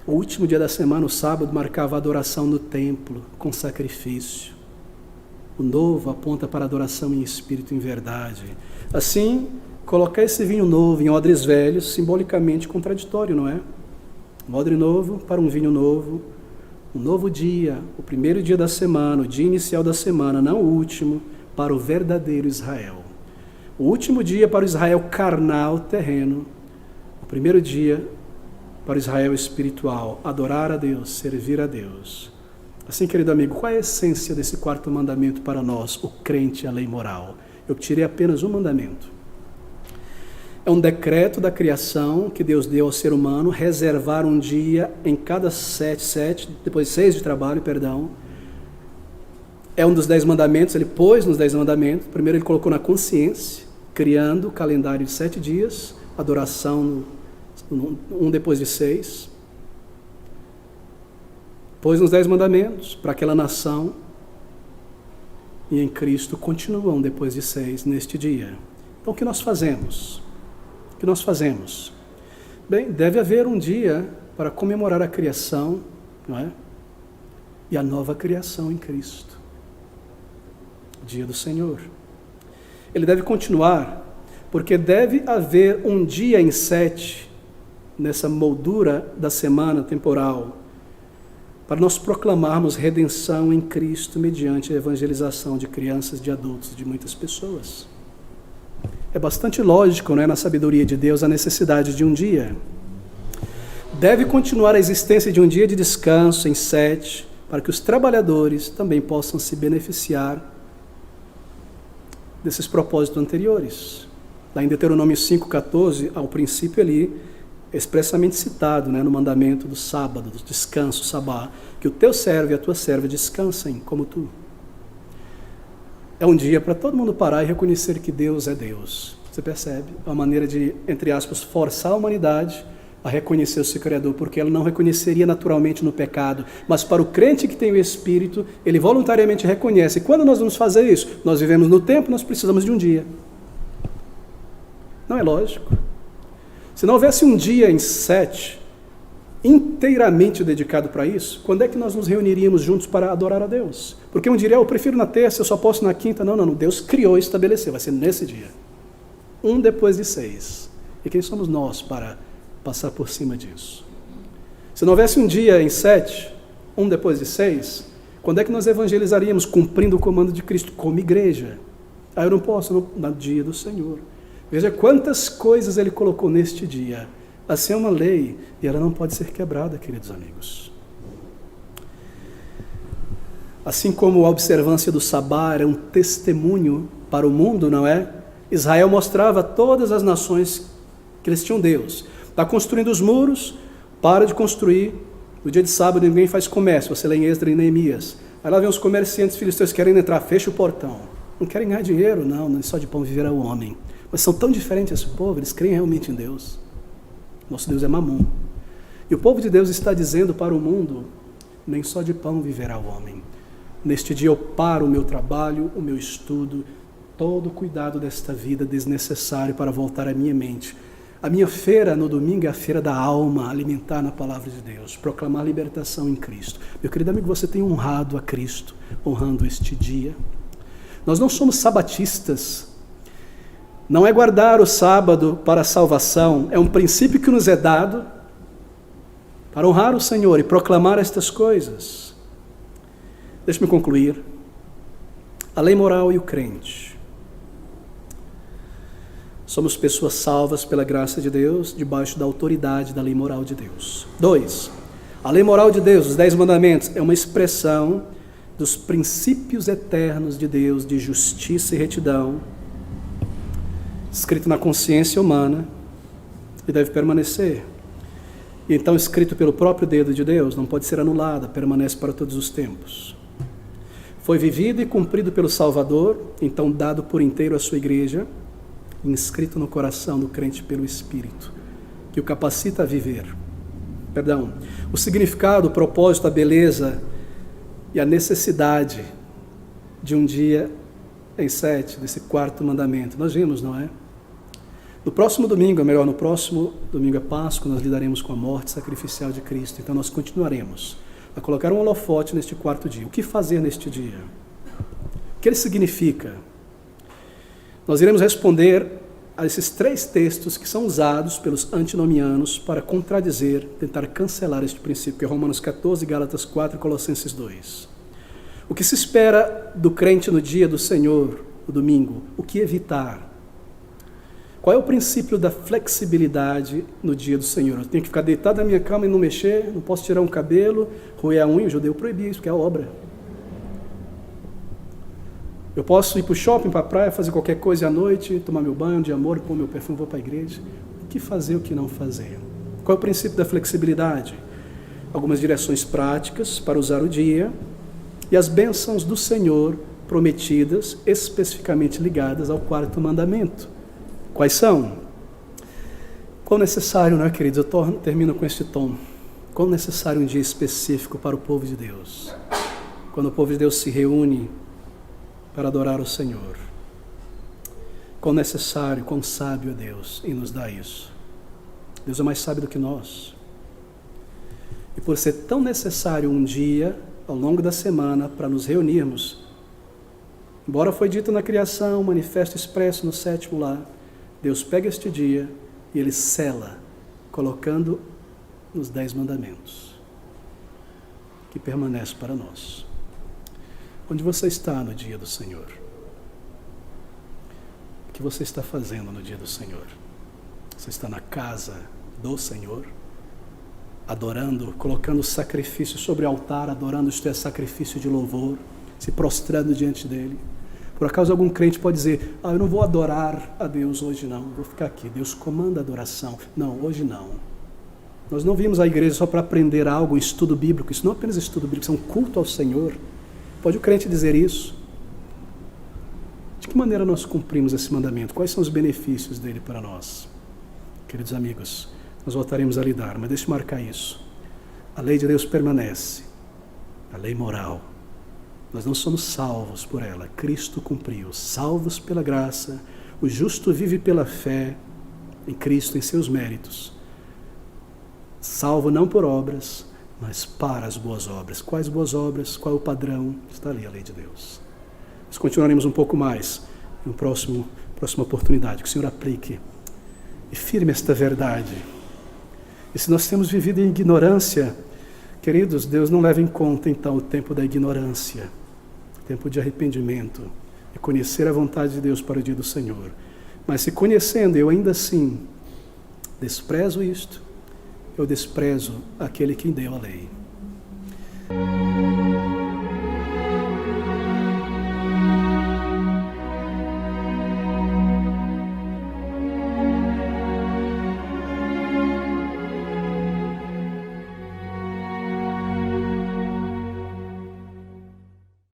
O último dia da semana, o sábado, marcava a adoração no templo, com sacrifício. O novo aponta para a adoração em espírito e em verdade. Assim, colocar esse vinho novo em odres velhos, simbolicamente contraditório, não é? Um odre novo para um vinho novo. Um novo dia, o primeiro dia da semana, o dia inicial da semana, não o último, para o verdadeiro Israel. O último dia para o Israel carnal, terreno. O primeiro dia para o Israel espiritual, adorar a Deus, servir a Deus. Assim, querido amigo, qual é a essência desse quarto mandamento para nós, o crente, a lei moral? Eu tirei apenas um mandamento. É um decreto da criação que Deus deu ao ser humano, reservar um dia em cada depois 6 de trabalho, perdão. É um dos 10 mandamentos, ele pôs nos 10 mandamentos. Primeiro ele colocou na consciência, criando o calendário de 7 dias, adoração um depois de 6. Pôs nos 10 mandamentos para aquela nação, e em Cristo continuam depois de 6 neste dia. Então o que nós fazemos? O que nós fazemos? Bem, deve haver um dia para comemorar a criação, não é? E a nova criação em Cristo. Dia do Senhor. Ele deve continuar, porque deve haver um dia em 7, nessa moldura da semana temporal, para nós proclamarmos redenção em Cristo mediante a evangelização de crianças, de adultos, de muitas pessoas. É bastante lógico, não é, na sabedoria de Deus, a necessidade de um dia. Deve continuar a existência de um dia de descanso em 7, para que os trabalhadores também possam se beneficiar desses propósitos anteriores. Lá em Deuteronômio 5,14, ao princípio ali, expressamente citado, né, no mandamento do sábado, do descanso, sabá, que o teu servo e a tua serva descansem como tu. É um dia para todo mundo parar e reconhecer que Deus é Deus. Você percebe? É uma maneira de, entre aspas, forçar a humanidade a reconhecer o seu Criador, porque ela não reconheceria naturalmente no pecado, mas para o crente que tem o Espírito, ele voluntariamente reconhece. E quando nós vamos fazer isso? Nós vivemos no tempo, nós precisamos de um dia. Não é lógico? Se não houvesse um dia em 7, inteiramente dedicado para isso, quando é que nós nos reuniríamos juntos para adorar a Deus? Porque um diria, eu prefiro na terça, eu só posso na quinta. Não, Deus criou e estabeleceu, vai ser nesse dia. Um depois de 6. E quem somos nós para passar por cima disso? Se não houvesse um dia em 7, um depois de 6, quando é que nós evangelizaríamos cumprindo o comando de Cristo como igreja? Eu não posso no dia do Senhor. Veja quantas coisas ele colocou neste dia. Assim é uma lei e ela não pode ser quebrada, queridos amigos. Assim como a observância do sabá era um testemunho para o mundo, não é? Israel mostrava a todas as nações que eles tinham Deus. Está construindo os muros, para de construir. No dia de sábado ninguém faz comércio, você lê em Esdras e Neemias. Aí lá vem os comerciantes filisteus querendo entrar, fecha o portão. Não querem ganhar dinheiro, não só de pão viverá o homem. Mas são tão diferentes esse povo, eles creem realmente em Deus. Nosso Deus é Mamon. E o povo de Deus está dizendo para o mundo, nem só de pão viverá o homem. Neste dia eu paro o meu trabalho, o meu estudo, todo o cuidado desta vida desnecessário para voltar à minha mente. A minha feira no domingo é a feira da alma, alimentar na palavra de Deus, proclamar libertação em Cristo. Meu querido amigo, você tem honrado a Cristo, honrando este dia. Nós não somos sabatistas. Não é guardar o sábado para a salvação, é um princípio que nos é dado para honrar o Senhor e proclamar estas coisas. Deixe-me concluir. A lei moral e o crente. Somos pessoas salvas pela graça de Deus, debaixo da autoridade da lei moral de Deus. 2. A lei moral de Deus, os 10 mandamentos, é uma expressão dos princípios eternos de Deus, de justiça e retidão, escrito na consciência humana e deve permanecer. E então escrito pelo próprio dedo de Deus, não pode ser anulada, permanece para todos os tempos. Foi vivido e cumprido pelo Salvador, então dado por inteiro à sua igreja, inscrito no coração do crente pelo Espírito, que o capacita a viver. O significado, o propósito, a beleza e a necessidade de um dia em 7, desse 4º mandamento. Nós vimos, não é? No próximo domingo, no próximo domingo é Páscoa, nós lidaremos com a morte sacrificial de Cristo. Então nós continuaremos a colocar um holofote neste 4º dia. O que fazer neste dia? O que ele significa? Nós iremos responder a esses 3 textos que são usados pelos antinomianos para contradizer, tentar cancelar este princípio, que é Romanos 14, Gálatas 4 e Colossenses 2. O que se espera do crente no dia do Senhor, no domingo? O que evitar? Qual é o princípio da flexibilidade no dia do Senhor? Eu tenho que ficar deitado na minha cama e não mexer, não posso tirar um cabelo, roer a unha, o judeu proibia isso, porque é a obra. Eu posso ir para o shopping, para a praia, fazer qualquer coisa à noite, tomar meu banho de amor, pôr meu perfume, vou para a igreja. O que fazer, o que não fazer? Qual é o princípio da flexibilidade? Algumas direções práticas para usar o dia e as bênçãos do Senhor prometidas, especificamente ligadas ao 4º mandamento. Quais são? Quão necessário, não é, queridos? Eu termino com este tom. Quão necessário um dia específico para o povo de Deus. Quando o povo de Deus se reúne para adorar o Senhor. Quão necessário, quão sábio é Deus em nos dar isso. Deus é mais sábio do que nós. E por ser tão necessário um dia, ao longo da semana, para nos reunirmos, embora foi dito na criação, manifesto expresso no 7º lá, Deus pega este dia e Ele sela, colocando nos 10 mandamentos, que permanece para nós. Onde você está no dia do Senhor? O que você está fazendo no dia do Senhor? Você está na casa do Senhor, adorando, colocando sacrifício sobre o altar, adorando, isto é, sacrifício de louvor, se prostrando diante dele. Por acaso algum crente pode dizer, eu não vou adorar a Deus hoje não, vou ficar aqui, Deus comanda a adoração. Não, hoje não. Nós não vimos à igreja só para aprender algo, estudo bíblico, isso não é apenas estudo bíblico, isso é um culto ao Senhor. Pode o crente dizer isso? De que maneira nós cumprimos esse mandamento? Quais são os benefícios dele para nós? Queridos amigos, nós voltaremos a lidar, mas deixe-me marcar isso. A lei de Deus permanece, a lei moral. Nós não somos salvos por ela, Cristo cumpriu. Salvos pela graça, o justo vive pela fé em Cristo, em seus méritos. Salvo não por obras, mas para as boas obras. Quais boas obras? Qual é o padrão? Está ali a lei de Deus. Nós continuaremos um pouco mais em próxima oportunidade, que o Senhor aplique e firme esta verdade. E se nós temos vivido em ignorância, queridos, Deus não leva em conta então o tempo da ignorância, tempo de arrependimento e conhecer a vontade de Deus para o dia do Senhor. Mas se conhecendo eu ainda assim desprezo isto, eu desprezo aquele que deu a lei.